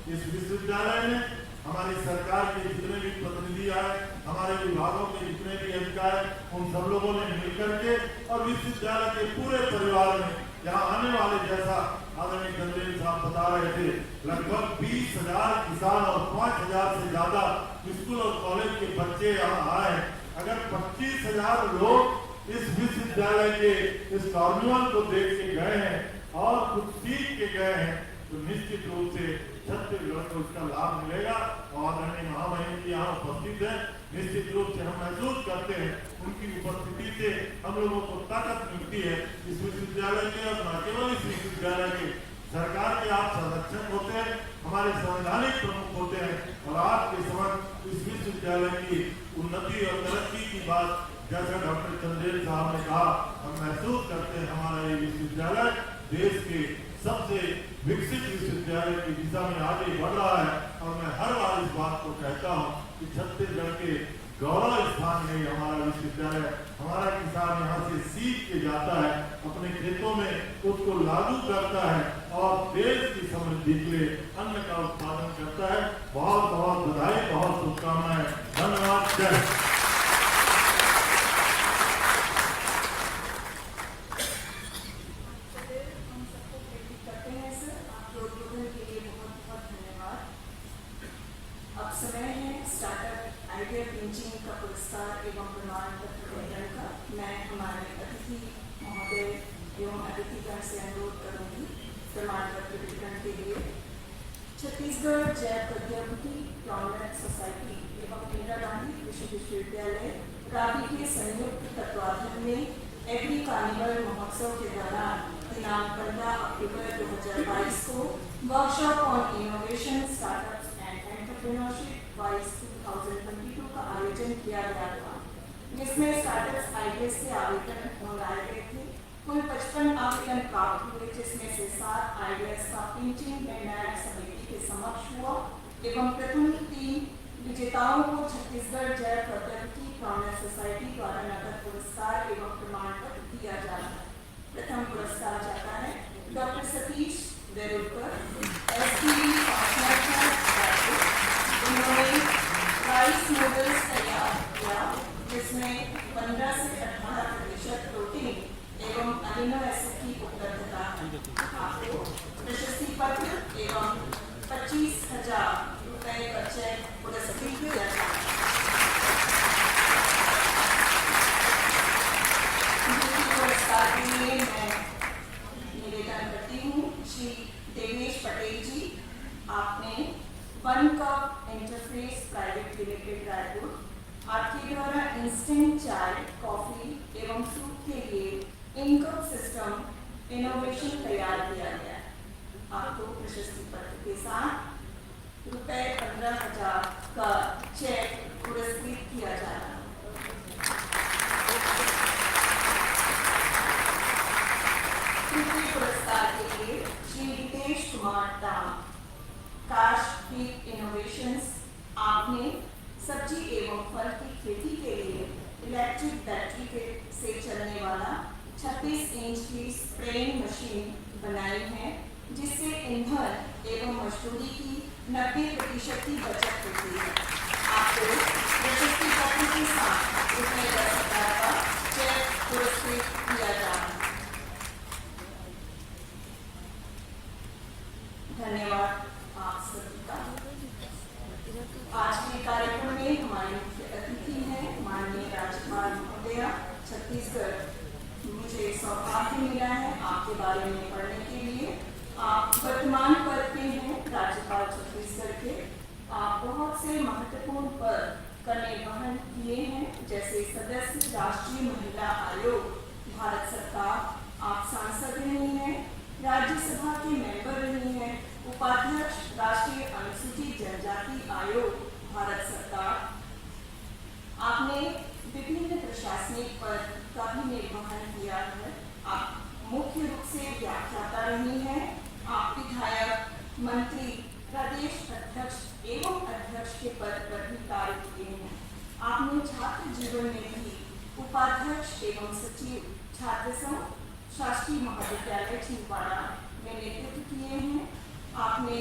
इस विश्वविद्यालय में हमारी सरकार के जितने भी प्रतिनिधि आए, हमारे विभागों के जितने भी अधिकारी, उन सब लोगों ने मिलकर के और विश्वविद्यालय के पूरे परिवार में यहाँ आने वाले, जैसा आदरणीय चंदेल साहब बता रहे थे, लगभग 20,000 किसान और 5,000 से ज्यादा स्कूल और कॉलेज के बच्चे यहाँ आए हैं। अगर 25,000 लोग इस विश्वविद्यालय के इस कार्निवल को देख के गए हैं और कुछ सीख के गए हैं, तो निश्चित रूप से छत्तीसगढ़ को इसका लाभ मिलेगा। और आदरणीय महामहिम जी यहाँ उपस्थित है, निश्चित रूप से हम महसूस करते हैं उनकी उपस्थिति से हम लोगों को ताकत मिलती है इस विश्वविद्यालय के, और न केवल इस विश्वविद्यालय के, सरकार के आप संरक्षक होते हैं, हमारे संवैधानिक प्रमुख होते हैं, और आपके समक्ष इस विश्वविद्यालय की उन्नति और तरक्की की बात जैसा डॉक्टर चंदेल साहब ने कहा, हम महसूस करते हैं हमारा ये विश्वविद्यालय देश के सबसे विकसित विश्वविद्यालय की दिशा में आगे बढ़ रहा है। और मैं हर बार इस बात को कहता हूँ कि छत्तीसगढ़ के गौरव स्थान में हमारा विश्वविद्यालय, हमारा किसान यहाँ से सीख के जाता है, अपने खेतों में उसको लागू करता है और देश की समृद्धि के लिए अन्न का उत्पादन करता है। बहुत बहुत बधाई, बहुत शुभकामनाएं, धन्यवाद, जय। का पुरस्कार एवं प्रमाण पत्र ग्रहण का मैं हमारे अतिथि महोदय एवं अतिथिगण से अनुरोध करूंगी प्रमाण पत्र वितरण के लिए। छत्तीसगढ़ जैव प्रौद्योगिकी प्रोग्रेस सोसाइटी एवं इंदिरा गांधी कृषि विश्वविद्यालय रावी के संयुक्त तत्वाधान में एग्री कार्निवल महोत्सव के दौरान दिनांक 15 अक्टूबर 2022 को workshop on innovation startups and entrepreneurship wise 2022 का आयोजन किया गया था, जिसमें स्टार्टअप्स आइडियाज के आवेदन मंगाए गए थे। कुल 55 आवेदन प्राप्त हुए, जिसमें से 7 आइडियाज का पिंचिंग निर्णायक समिति के समक्ष हुआ एवं प्रथम 3 विजेताओं को छत्तीसगढ़ जैव प्रौद्योगिकी प्रोग्रेस सोसाइटी द्वारा नगद पुरस्कार एवं प्रमाण पत्र दिया जा रहा है। प्रथम पुरस्कार जाता है डॉक्टर सतीश वेरुलकर, STD उन्होंने राइस नूडल्स तैयार किया, जिसमें 15 से 18% प्रोटीन एवं अमीनो एसिड की उपलब्धता है। आपको प्रशस्ति पत्र एवं 25,000 रुपए का चेक पुरस्कृत किया जाता है। पुरस्कार के लिए मैं निवेदन करती हूँ श्री देवेश पटेल जी, आपने 1 cup interface private limited Raipur आपके द्वारा इंस्टेंट चाय, कॉफी एवं सूप के लिए इनकप सिस्टम इनोवेशन तैयार किया गया है। आपको प्रशस्ति पत्र के साथ रुपए 15,000 का चेक पुरस्कृत किया जा रहा है। तृतीय पुरस्कार के लिए श्री रितेश कुमार दाम, काश फीड इनोवेशंस, आपने सब्जी एवं फल की खेती के लिए इलेक्ट्रिक बैटरी से चलने वाला 36 इंच की स्प्रेइंग मशीन बनाई है, जिससे ईंधन एवं मजदूरी की 90% की बचत होती है। आपको को प्रशस्ति पत्र के साथ रुपये 10,000 का चेक पुरस्कृत किया जाए। धन्यवाद आप सभी का। आज के कार्यक्रम में हमारे मुख्य अतिथि हैं माननीय राज्यपाल महोदया छत्तीसगढ़। मुझे सौभाग्य मिला है आपके बारे में पढ़ने के लिए। आप वर्तमान पद पे हैं राज्यपाल छत्तीसगढ़ के। आप बहुत से महत्वपूर्ण पद का निर्वहन किए हैं, जैसे सदस्य राष्ट्रीय महिला आयोग भारत सरकार, आप सांसद रही हैं, राज्यसभा के मेंबर रही हैं, उपाध्यक्ष राष्ट्रीय अनुसूचित जनजाति आयोग भारत सरकार। आपने विभिन्न प्रशासनिक पद का भी निर्वहन किया है। आप मुख्य रूप से व्याख्याता रही हैं। आप विधायक, मंत्री, प्रदेश अध्यक्ष एवं अध्यक्ष के पद पर भी कार्य किए हैं। आपने छात्र जीवन में भी उपाध्यक्ष एवं सचिव छात्र संघ शासकीय महाविद्यालय छिंदवाड़ा में नेतृत्व किए हैं। आपने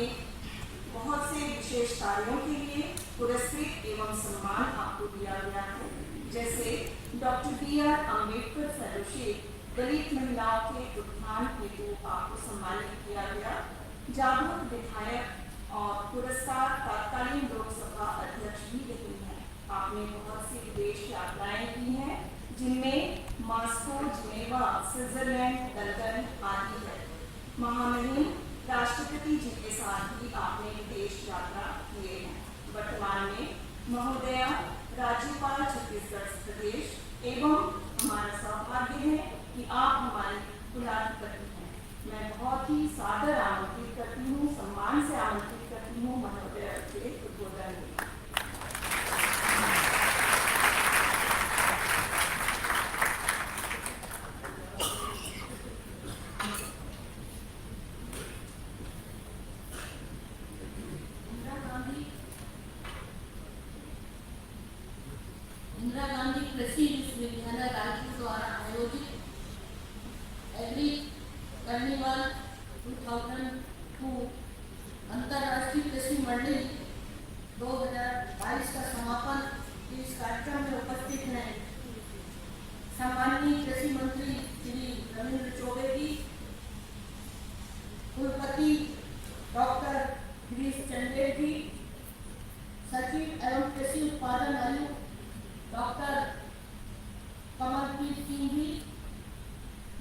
बहुत से विशेष कार्यों के लिए पुरस्कृत एवं सम्मान आपको दिया गया है, जैसे डॉक्टर B.R. अम्बेडकर फेलोशिप दलित महिलाओं के उत्थान हेतु आपको सम्मानित किया गया, जागरूक विधायक और पुरस्कार तत्कालीन लोकसभा अध्यक्ष भी रही हैं। आपने बहुत सी विदेश यात्राएं की हैं, जिनमें मास्को, जिनेवा, स्विट्जरलैंड, लंदन आदि है। महामहिम राष्ट्रपति जी के साथ भी आपने विदेश यात्रा किए हैं। वर्तमान में महोदया राज्यपाल छत्तीसगढ़ प्रदेश एवं हमारा सौभाग्य है कि आप हमारी कुलाधिपति हैं। मैं बहुत ही सादर आमंत्रित करती हूँ, सम्मान से आमंत्रित करती हूँ महोदया के उद्बोधन में। इंदिरा गांधी कृषि विश्वविद्यालय रायपुर द्वारा आयोजित एग्री कार्निवल 2002 अंतर्राष्ट्रीय कृषि मंडी 2022 का समापन इस कार्यक्रम में उपस्थित हैं सम्माननीय कृषि मंत्री श्री रविंद्र चौबे जी, कुलपति डॉक्टर गिरीश चंदेल जी, सचिव एवं कृषि उत्पादन आयुक्त डॉक्टर कमलप्रीत सिंह जी,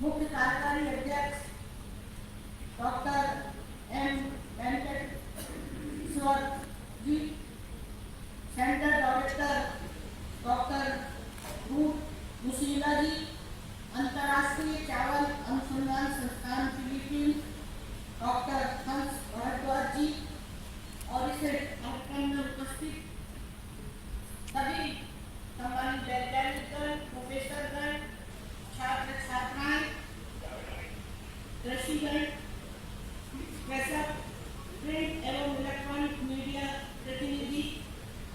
मुख्य कार्यकारी अध्यक्ष डॉक्टर M. वेंकटेश्वर जी, सेंटर डायरेक्टर डॉक्टर रूप मुशीला जी, अंतर्राष्ट्रीय चावल अनुसंधान संस्थान फिलीपींस डॉक्टर हंस भारद्वाज जी और इस कार्यक्रम में उपस्थित सभी सम्मानित वैज्ञानिकगण, प्रोफेसरगण, छात्र छात्राएं, कृषिगण, कृषक, प्रिंट एवं इलेक्ट्रॉनिक मीडिया प्रतिनिधि,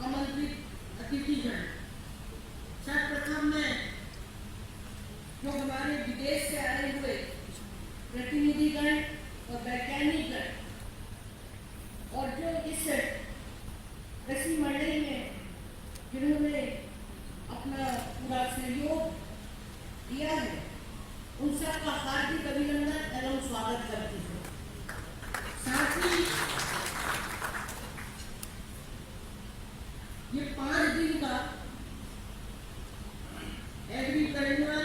आमंत्रित अतिथिगण। सर्वप्रथम मैं जो हमारे विदेश से आए हुए प्रतिनिधिगण और वैज्ञानिकगण और जो इस कृषि मंडली में जिन्होंने अपना पूरा सहयोग दिया है, उन सबका हार्दिक अभिनंदन एवं स्वागत करती हूँ। साथ ही ये 5 दिन का एग्री कार्निवल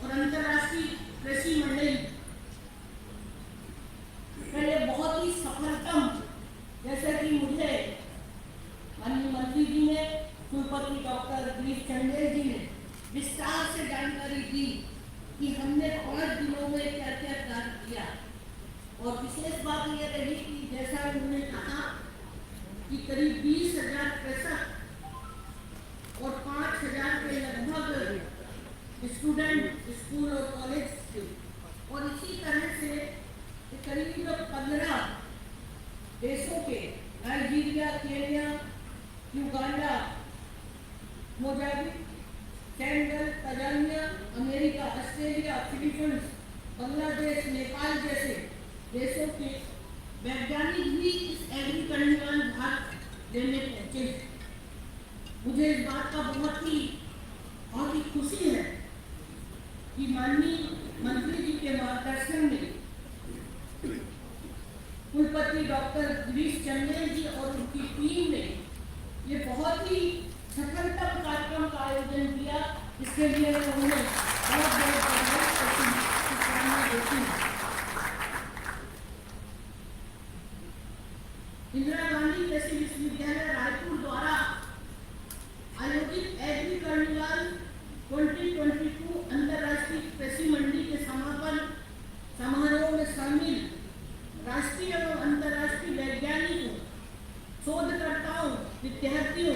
और अंतर्राष्ट्रीय कृषि मंडली पहले बहुत ही सफलतम, जैसे कि मुझे माननीय मंत्री जी ने, कुलपति डॉक्टर गिरीश चंदेल जी ने विस्तार से जानकारी दी कि हमने 5 दिनों में क्या क्या कार्य किया। और विशेष बात यह रही कि जैसा उन्होंने कहा कि करीब 20,000 कृषक और 5,000 के लगभग स्टूडेंट स्कूल और कॉलेज थे, और इसी तरह से करीब 15 देशों के Nigeria, Kenya, Uganda, Mozambique, Senegal, Tanzania, America, Australia, Philippines, Bangladesh, Nepal जैसे देशों के वैज्ञानिक भी इस एग्री कार्निवल भाग लेने पहुंचे। मुझे इस बात का बहुत ही खुशी है कि माननीय मंत्री जी के मार्गदर्शन में कुलपति डॉक्टर गिरीश चंदेल जी और उनकी टीम ने ये बहुत ही सफलतम कार्यक्रम का आयोजन किया। इसके लिए मैं उन्हें बहुत शुभकामनाएं देती हूँ। इंदिरा गांधी कृषि विश्वविद्यालय रायपुर द्वारा आयोजित एग्री कार्निवाल 2022 अंतर्राष्ट्रीय कृषि मंडी के समापन समारोह में शामिल राष्ट्रीय एवं अंतर्राष्ट्रीय वैज्ञानिकों, शोधकर्ताओं, विद्यार्थियों,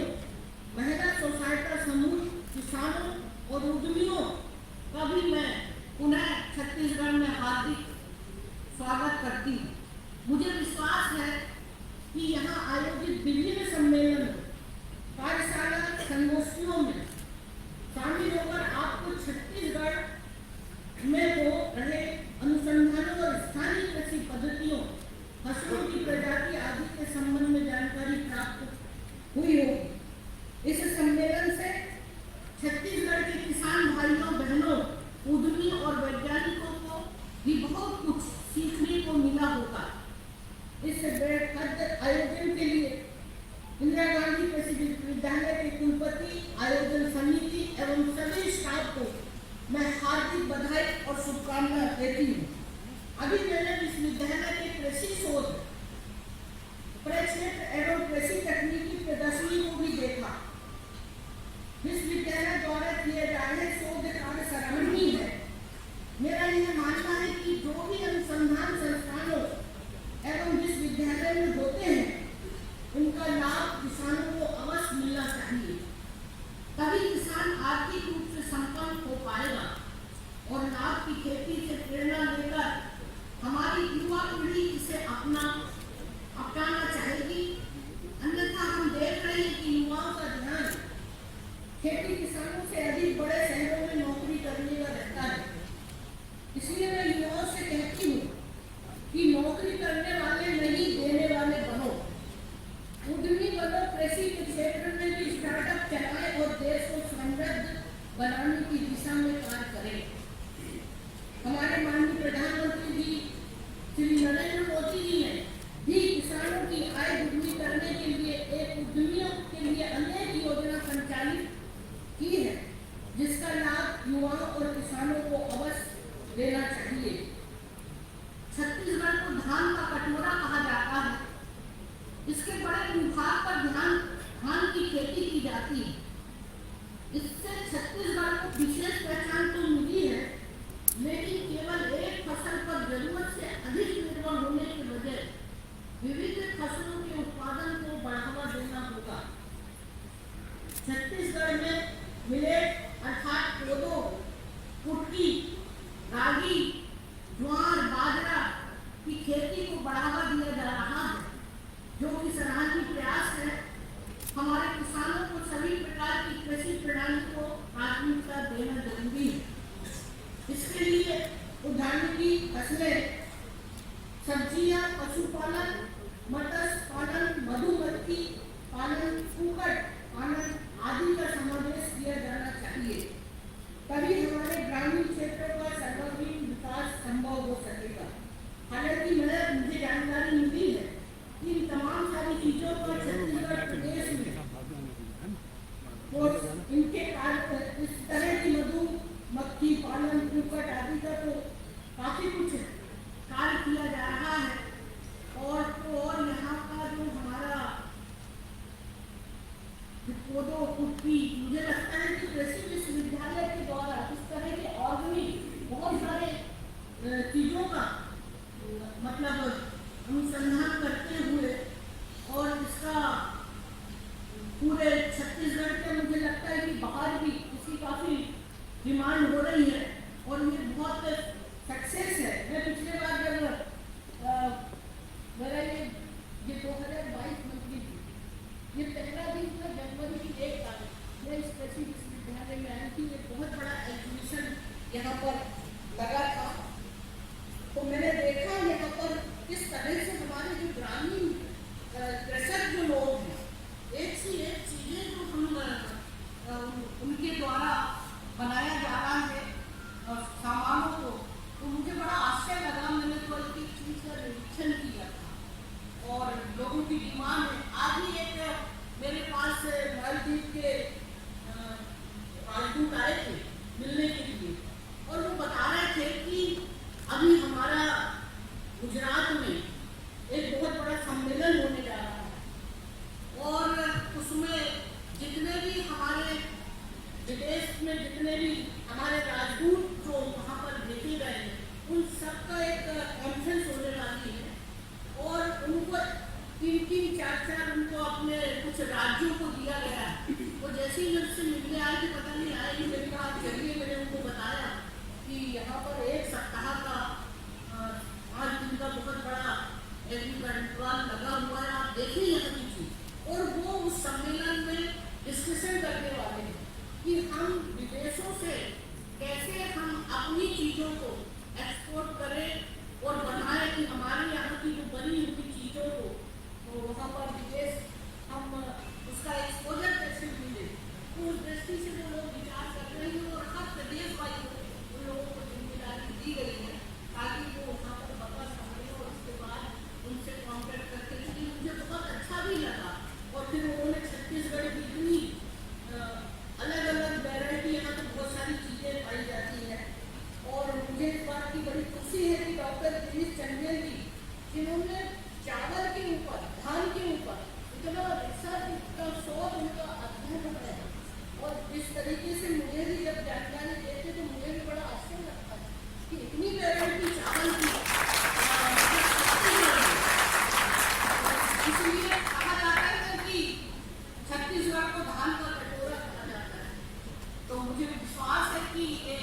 महिला सोसाइटी समूह, किसानों और उद्यमियों का भी मैं पुनः छत्तीसगढ़ में हार्दिक स्वागत करती हूँ। मुझे विश्वास है कि यहाँ आयोजित विभिन्न सम्मेलन, कार्यशाला, संगोष्ठियों में शामिल होकर आपको छत्तीसगढ़ में हो रहे अनुसंधानों और स्थानीय कृषि पद्धतियों, फसलों की प्रजाति आदि के संबंध में जानकारी प्राप्त हुई होगी। इस सम्मेलन से छत्तीसगढ़ के किसान भाइयों बहनों, उद्यमियों और वैज्ञानिकों को भी बहुत कुछ सीखने को मिला होगा। इस बेहद आयोजन के लिए इंदिरा गांधी कृषि विश्वविद्यालय के कुलपति, आयोजन समिति एवं सभी स्टाफ को मैं हार्दिक बधाई और शुभकामनाएं देती हूँ। अभी मैंने विश्वविद्यालय के कृषि शोध प्रक्षेत्र एवं कृषि तकनीकी प्रदर्शनी को भी देखा। विश्वविद्यालय द्वारा किए जा रहे शोध कार्य सराहनीय है। मेरा यह मानना है कि जो भी अनुसंधान संस्थानों एवं विश्वविद्यालय में होते हैं, उनका लाभ किसानों को अवश्य मिलना चाहिए। तभी किसान आर्थिक रूप से संपन्न हो पाएगा और लाभ की खेती से प्रेरणा लेकर हमारी युवा पीढ़ी इसे अपनाना चाहेगी। अन्यथा हम देख रहे हैं कि युवाओं का ध्यान खेती किसानों से अधिक बड़े शहरों में नौकरी करने का रहता है। इसलिए मैं युवाओं से कहती हूँ कि नौकरी करने वाले नहीं, देने वाले बनो। उद्यमी बनो, कृषि के क्षेत्र में भी स्टार्टअप चलाएं और देश को समृद्ध बनाने की दिशा में कार्य करें। हमारे माननीय प्रधानमंत्री जी श्री नरेंद्र मोदी जी ने भी किसानों की आय दुगनी करने के लिए उद्यमियों के लिए अनेक योजना संचालित की है, जिसका लाभ युवाओं और किसानों को अवश्य लेना चाहिए। छत्तीसगढ़ को धान का कटोरा कहा जाता है। इसके बड़े विभाग पर धान की खेती की जाती है। इससे छत्तीसगढ़ को विशेष पहचान तो मिली है, लेकिन केवल एक फसल पर जरूरत से अधिक निर्भर होने के बजाय विविध फसलों के उत्पादन को बढ़ावा देना होगा। छत्तीसगढ़ में मिलेट अर्थात कोदो, कुटकी, रागी, ज्वार, बाजरा की खेती को बढ़ावा दिया जा रहा है, जो कि सराहनीय प्रयास है। हमारे किसानों को सभी प्रकार की कृषि प्रणाली को प्राथमिकता देना जरूरी है। इसके लिए उद्यानिकी फसलें, सब्जियां, पशुपालन, मत्स्य पालन, मधुमक्खी पालन, कुक्कुट पालन आदि का समावेश किया जाना चाहिए। तभी हमारे ग्रामीण क्षेत्रों का सर्वांगीण विकास संभव हो सकेगा। हालांकि मुझे जानकारी मिली है कि इन तमाम सारी चीजों पर छत्तीसगढ़ प्रदेश में और इनके इस तरह की मधुमक्खी पालन, कुक्कुट आदि का तो काफी कुछ कार्य किया जा रहा है। और यहाँ का जो हमारा कोदो, कुटकी, मुझे लगता है कि कृषि विश्वविद्यालय के द्वारा इस तरह के ऑर्गेनिक बहुत सारे चीजों का मतलब अनुसंधान करते हुए और इसका पूरे छत्तीसगढ़ के मुझे लगता है कि बाहर भी इसकी काफी डिमांड हो रही है और ये बहुत सक्सेस है। मैं पिछले बार जब मेरा ये 2022 मंत्री थी, ये पहला दिन था जनवरी की 1 तारीख, मैं इस कृषि विश्वविद्यालय में आई थी। एक बहुत बड़ा एग्जीबिशन यहाँ पर लगा था, तो मैंने देखा यहाँ पर किस तरह से हमारे जो ग्रामीण कृषक जो लोग हैं, एक से एक चीजें जो हम बनाया जा रहा है और सामानों को, तो मुझे बड़ा आश्चर्य लगा। मैंने तो एक चीज का निरीक्षण किया था और लोगों की डिमांड है। आज ही एक मेरे पास मालदीव के राजदूत आए थे मिलने के लिए और वो बता रहे थे कि अभी हमारा गुजरात में एक बहुत बड़ा सम्मेलन होने जा रहा है और उसमें जितने भी हमारे विदेश में जितने भी हमारे राजदूत जो वहाँ पर भेजे गए हैं उन सबका एक कॉन्फ्रेंस होने वाली है और उनको 3-3, 4-4 उनको अपने कुछ राज्यों को दिया गया है। वो जैसे ही मुझसे मिलने आए थे, पता नहीं आए कि मेरे कहा चलिए, मैंने उनको बताया कि यहाँ पर 1 सप्ताह का 5 दिन का बहुत बड़ा एग्रीकल्चरल लगा हुआ है, आप देखिए यहाँ की चीज। और वो उस सम्मेलन में डिस्कशन करने वाले हैं कि हम विदेशों से कैसे हम अपनी चीजों को एक्सपोर्ट करें और बनाए कि हमारे यहाँ की जो बनी हुई चीजों को तो वहाँ पर विदेश हम उसका एक्सपोजर कैसे मिले, तो उस दृष्टि से जो लोग विचार कर रहे हैं और हर प्रदेश वाली उन लोगों को जिम्मेदारी दी गई है ताकि वो वहाँ पर पता समझे और उसके बाद उनसे कॉन्टेक्ट करके, क्योंकि मुझे बहुत अच्छा भी लगा। और फिर उन्होंने छत्तीसगढ़ की इतनी अलग अलग वेराइटी, यहाँ तो बहुत सारी चीज़ें पाई जाती हैं और मुझे इस बात की बड़ी खुशी है कि डॉक्टर गिरीश चंदेल जी जिन्होंने चावल के ऊपर, धान के ऊपर इतना रिसर्च, इतना शोध, उनका अध्ययन है और जिस तरीके से मुझे भी जब जानकारी देते तो मुझे भी बड़ा आश्चर्य लगता है कि इतनी वेराइटी चावल की। इसलिए कहा जाता है कि छत्तीसगढ़ को धान का कटोरा कहा जाता है। तो मुझे विश्वास है कि ये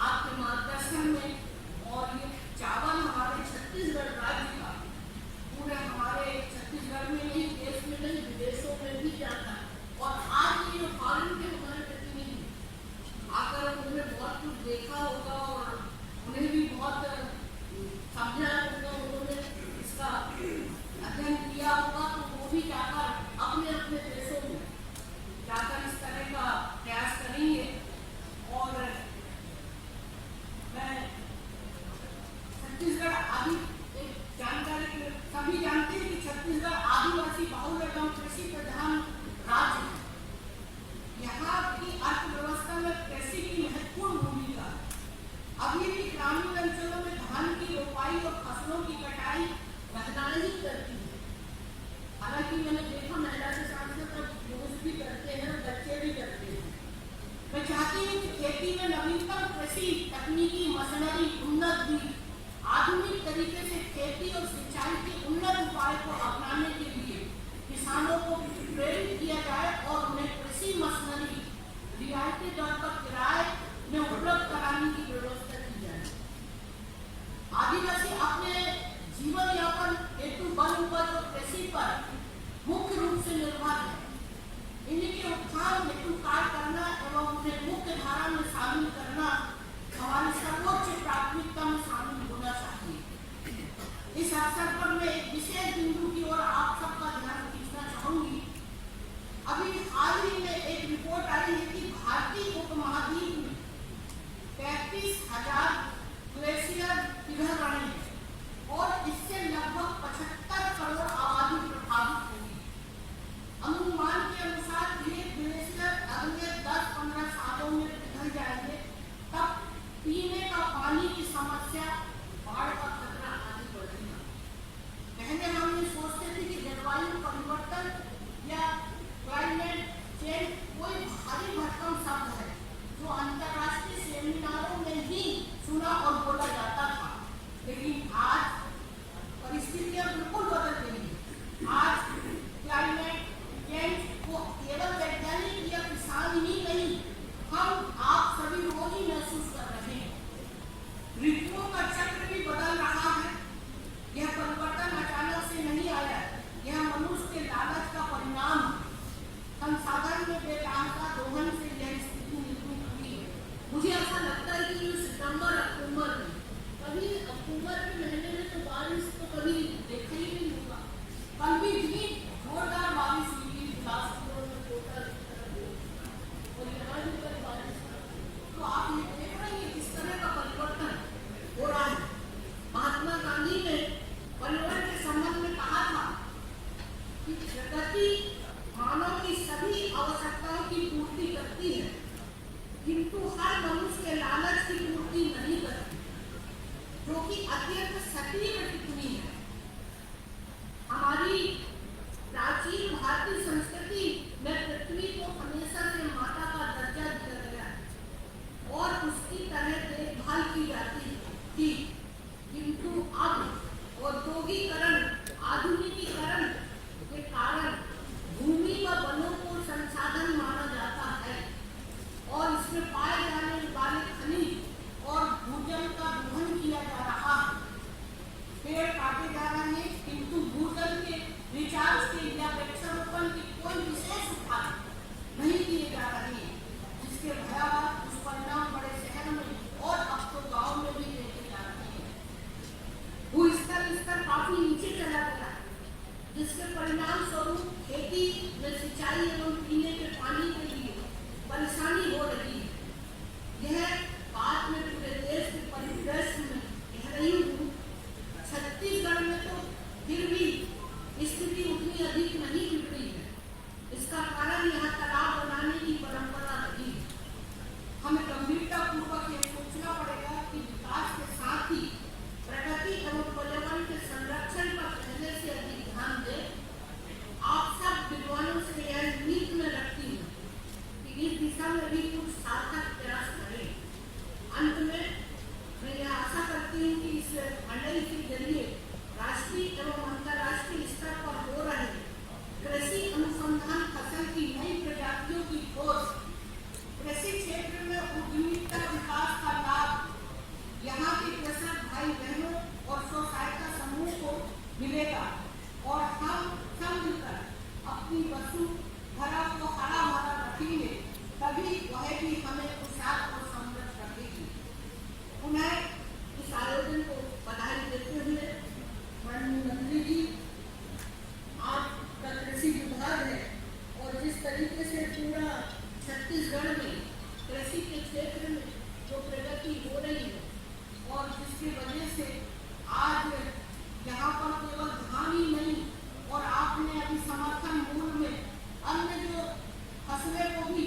आपके मार्गदर्शन में और ये चावल हमारे छत्तीसगढ़ राज्य का पूरे हमारे छत्तीसगढ़ में नहीं, देश में नहीं, विदेशों में भी जाता है। और आज ये जो फॉरेन के हमारे प्रतिनिधि आकर उन्होंने बहुत कुछ देखा होगा और उन्हें भी बहुत समझा होगा, उन्होंने इसका अध्ययन किया होगा, तो वो भी जाकर अपने अपने देशों में जाकर इस तरह का प्रयास करेंगे। और मैं छत्तीसगढ़ आदि एक जानकारी, सभी जानते हैं कि छत्तीसगढ़ आदिवासी बहुल एवं कृषि प्रधान राज्य है। यहाँ की अर्थव्यवस्था में कृषि की महत्वपूर्ण भूमिका है। अभी भी ग्रामीण अंचलों में धान की रोपाई और फसलों की कटाई महिलाएं ही करती है। हालांकि मैंने देखा महिला के साथ में तब पुरुष भी करते हैं और बच्चे भी करते हैं। मैं चाहती हूँ कि खेती में नवीनतम कृषि तकनीकी मशीनरी, उन्नत बीज, आधुनिक तरीके से खेती और सिंचाई के उन्नत उपाय को अपनाने के लिए किसानों को प्रेरित किया जाए और उन्हें कृषि मशीनरी रियायती दर पर किराए में उपलब्ध कराने की व्यवस्था की जाए। आदिवासी अपने जीवन यापन हेतु वन उपज और कृषि पर मुख्य रूप से निर्भर है। इनके उत्थान हेतु कार्य करना एवं उन्हें मुख्य धारा में शामिल करना हमारी सर्वोच्च प्राथमिकता में शामिल होना चाहिए। इस अवसर पर मैं एक विशेष बिंदु की ओर आप सबका ध्यान खींचना चाहूंगी। अभी हाल ही में एक रिपोर्ट आई है कि भारतीय उपमहाद्वीप में 35,000 ग्लेशियर पिघल रहे हैं और इससे लगभग 75 करोड़ आबादी प्रभावित होगी। अनुमान के अनुसार ये ग्लेशियर अगले 10-15 सालों में पिघल जाएंगे, तब पीने का पानी की समस्या, बाढ़ का खतरा आदि बढ़ेगा। पहले हम ये सोचते थे कि जलवायु परिवर्तन या क्लाइमेट चेंज कोई भारी भरकम शब्द है जो अंतर्राष्ट्रीय सेमिनारों में ही सुना और बोला जाता था, लेकिन प्रकृति मानव की सभी आवश्यकताओं की पूर्ति करती है, किंतु हर मनुष्य के लालच की पूर्ति नहीं करती, जो कि अत्यंत सटीक टिप्पणी है। हमारी प्राचीन भारतीय संस्कृति में पृथ्वी को हमेशा से माता का दर्जा दिया गया है और उसकी तरह देखभाल की जाती थी, किंतु अब औद्योगिकरण, आधुनिकीकरण के कारण भूमि व वनों को संसाधन माना जाता है और इसमें पाए जाने वाले खनिज और भूजल का दोहन किया जा रहा है। पेड़ काटे जा रहे हैं, किंतु भूजल के रिचार्ज के या वृक्षारोपण के कोई विशेष उपाय नहीं किए जा रहे हैं, जिसके भयावह दुष्परिणाम बड़े शहर में और अब तो गांव में भी देखे जा रहे हैं। भूस्तर काफी नीचे चला गया, जिसके परिणाम स्वरूप खेती में सिंचाई एवं पीने के पानी के लिए परेशानी हो रही है। यह बात में पूरे देश के परिदृश्य में कह रही हूँ। छत्तीसगढ़ में तो फिर भी स्थिति उतनी अधिक नहीं बिगड़ी है। इसका कारण यहाँ तालाब बनाने की परंपरा रही है। हमें गंभीरता पूर्वक यह सोचना पड़ेगा कि विकास के साथ ही प्रकृति एवं पर्यावरण के संरक्षण पर पहले से अधिक ध्यान दें। आप सब विद्वानों से यह उम्मीद में रखती हूँ कि इस दिशा में भी कुछ सार्थक प्रयास करें। अंत में मैं यह आशा करती हूँ कि इस मंडल के जरिए राष्ट्रीय एवं अंतर्राष्ट्रीय स्तर पर हो रहे कृषि अनुसंधान, फसल की नई प्रजातियों की खोज, कृषि क्षेत्र में उद्यमिता विकास का लाभ यहाँ के कृषक भाई बहनों और स्व सहायता समूह को मिलेगा और हम सब मिलकर अपनी वसुधरा को हरा भरा रखेंगे, तभी वह भी हमें खुशहाल और समृद्ध रखेगी। पुनः इस आयोजन को बधाई देते हुए माननीय मंत्री जी, आपका कृषि विभाग है और जिस तरीके से पूरा छत्तीसगढ़ में कृषि के क्षेत्र में जो प्रगति हो रही है और जिसकी वजह से आज यहाँ पर केवल धान ही नहीं और आपने अभी समर्थन मूल्य में अन्य जो फसलें को भी,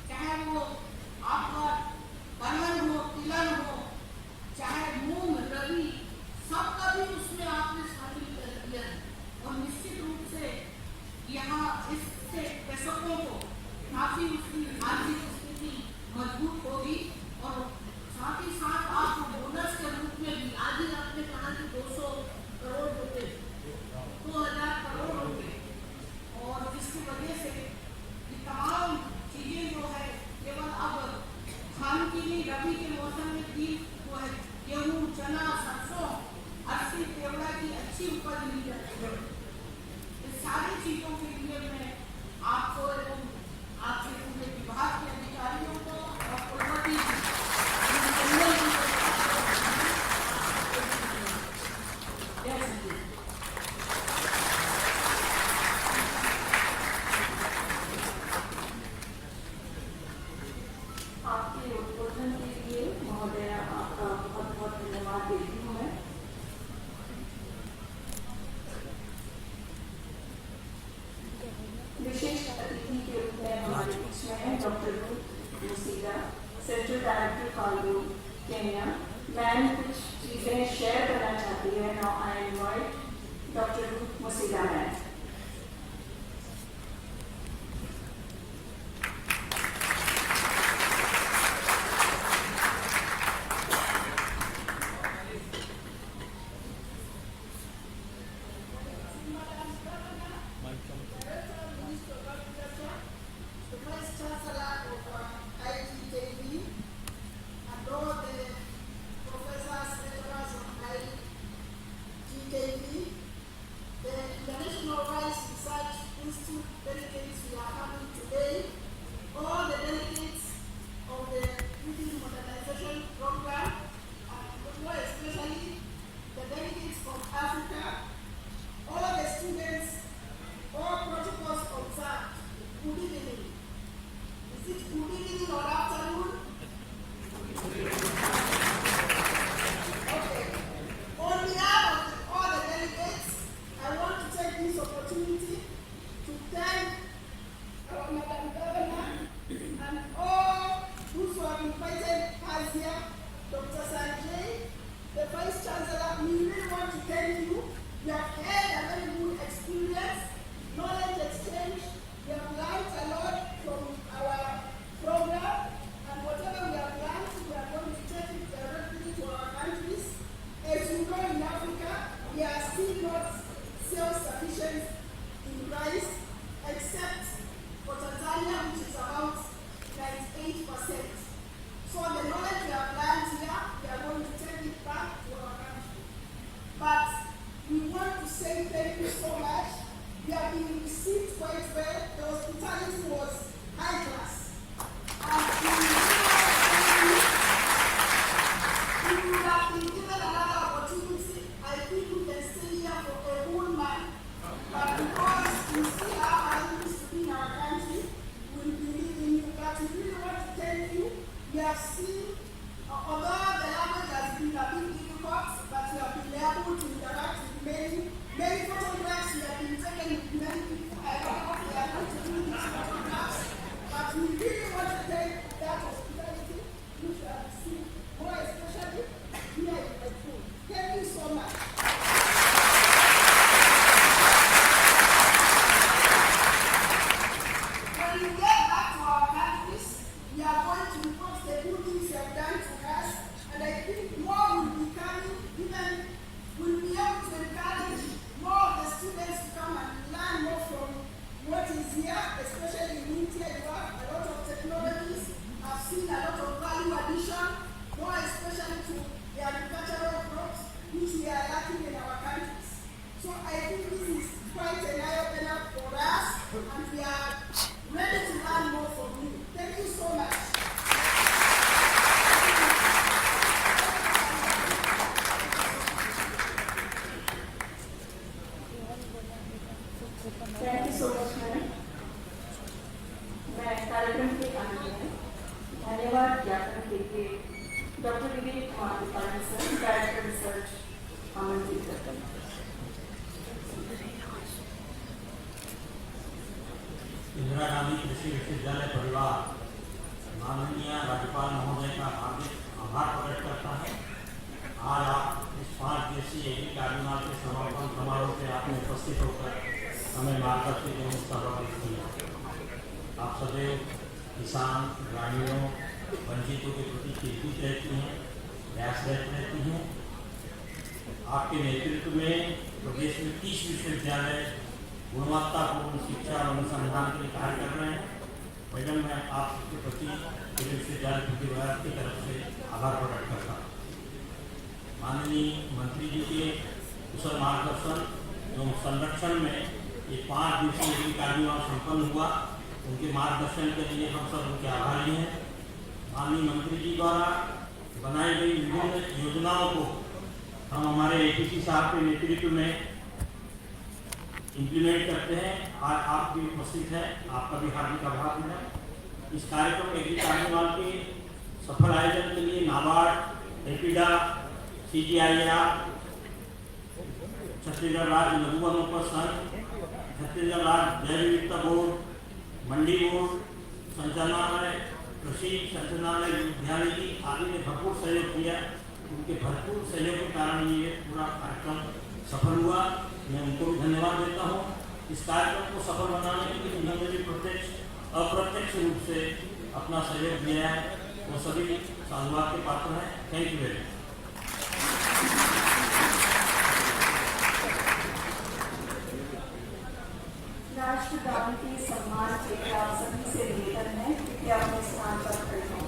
चाहे वो आपका दलहन हो, तिलहन हो, चाहे मूंग, रबी, सबका भी उसमें आपने शामिल कर दिया है और निश्चित रूप से यहाँ इससे कृषकों को काफी उसकी आर्थिक स्थिति मजबूत होगी और साथ ही साथ आपको बोनस के रूप में भी आज ही आपने कहा कि 200 करोड़ रुपए, 2000 करोड़ रुपए, और जिसकी वजह से ये तमाम चीजें जो है केवल अब धान की नहीं, रबी के मौसम में भी वो है गेहूँ, चना, सरसों, अरसी, तेवड़ा की अच्छी उपज मिल जाती है। इस सारी चीजों के लिए मैं आपको एवं आपके पूरे विभाग के अधिकारियों को और कुलपति आपके उद्बोधन के लिए महोदय आपका बहुत बहुत धन्यवाद देती हूँ मैं। विशेष अतिथि के रूप में हमारे बीच में है doctor Ruth Musida, central director फाल्गू, केन्या। मैम कुछ चीजें शेयर करना चाहती है। Now I invite doctor Ruth Musida ma'am. to to thank our Madam Governor and all those who have invited us here, Dr. Sanjay, the Vice Chancellor. We really want to thank you. We have had a very good experience, knowledge exchange. We have learned a lot from our program, and whatever we have learned, we are going to take it directly to our countries. As you know, in Africa, we are still not self-sufficient in rice, except for Tanzania, which is about 98%. So the knowledge we have learned here, we are going to take it back to our country. But we want to say thank you so much. We have been received quite well. The hospitality was high class. And if you have been given another opportunity, I think we can stay here for a whole month. But because we still have our needs to be in our country, we believe in you. But we really want to thank you. We have seen, although the language has been a bit difficult, but we have been able to interact with many photographs we have been taken with many people. I don't know if we are going to do these photographs, but we really want to thank that hospitality which we have seen, more especially here in the food. Thank you so much. When we get back to our countries, we are going to report the good things you have done to us, and I think more will be coming, even we'll be able to encourage more of the students to come and learn more from what is here, especially in India. You have a lot of technologies. I've seen a lot of value addition, more especially to the agricultural crops, which we are lacking in our countries. So I think this is quite an eye-opener for us, and we are ready to learn more from you. Thank you so much. Thank you so much ma'am. मैं कार्यक्रम के अंत में धन्यवाद ज्ञापन के लिए doctor Vivek Kumar Tripathi sir, director research, आमंत्रित करते हैं। इंदिरा गांधी कृषि विश्वविद्यालय परिवार माननीय राज्यपाल महोदय का हार्दिक आभार प्रकट करता है। आज आप इस 5 दिवसीय एग्री कार्निवाल के समापन समारोह से आपने उपस्थित होकर हमें मार्गदर्शित एवं सहभागी किया। आप सदैव किसान, ग्रामीणों, वंचितों के प्रति चिंतित रहती हैं, प्रयासरत रहती हैं। आपके नेतृत्व में प्रदेश में 30 विश्वविद्यालय गुणवत्तापूर्ण शिक्षा और अनुसंधान के लिए कार्य कर रहे हैं। मैडम, मैं आपके प्रति विश्वविद्यालय विभाग की तरफ से आभार प्रकट करता हूँ। माननीय मंत्री जी के कुशल मार्गदर्शन एवं संरक्षण में ये 5 दिवसीय एग्री कार्निवाल संपन्न हुआ। उनके मार्गदर्शन के लिए हम सब उनके आभारी हैं। माननीय मंत्री जी द्वारा बनाई गई विभिन्न योजनाओं को हम हमारे APC साहब के नेतृत्व में इम्प्लीमेंट करते हैं। आज आप भी उपस्थित हैं, आपका भी हार्दिक आभार है। इस कार्यक्रम एग्री कार्निवाल के सफल आयोजन के लिए नाबार्ड, एपीडा, CGIAR, छत्तीसगढ़ राज्य लघु वनोपज संघ, छत्तीसगढ़ राज्य जैव विविधता बोर्ड, मंडी बोर्ड, संचालनालय, कृषि संचालनालय विद्यालय आदि ने भरपूर सहयोग किया। उनके भरपूर सहयोग के कारण ये पूरा कार्यक्रम सफल हुआ। मैं उनको भी धन्यवाद देता हूँ। इस कार्यक्रम को सफल बनाने के लिए उन्होंने भी प्रत्यक्ष अप्रत्यक्ष रूप से अपना सहयोग दिया है, वो सभी साधुवाद के पात्र हैं। Thank you very much. राष्ट्रगान के सम्मान के लिए आप सभी से निवेदन है कि अपने स्थान पर खड़े हों।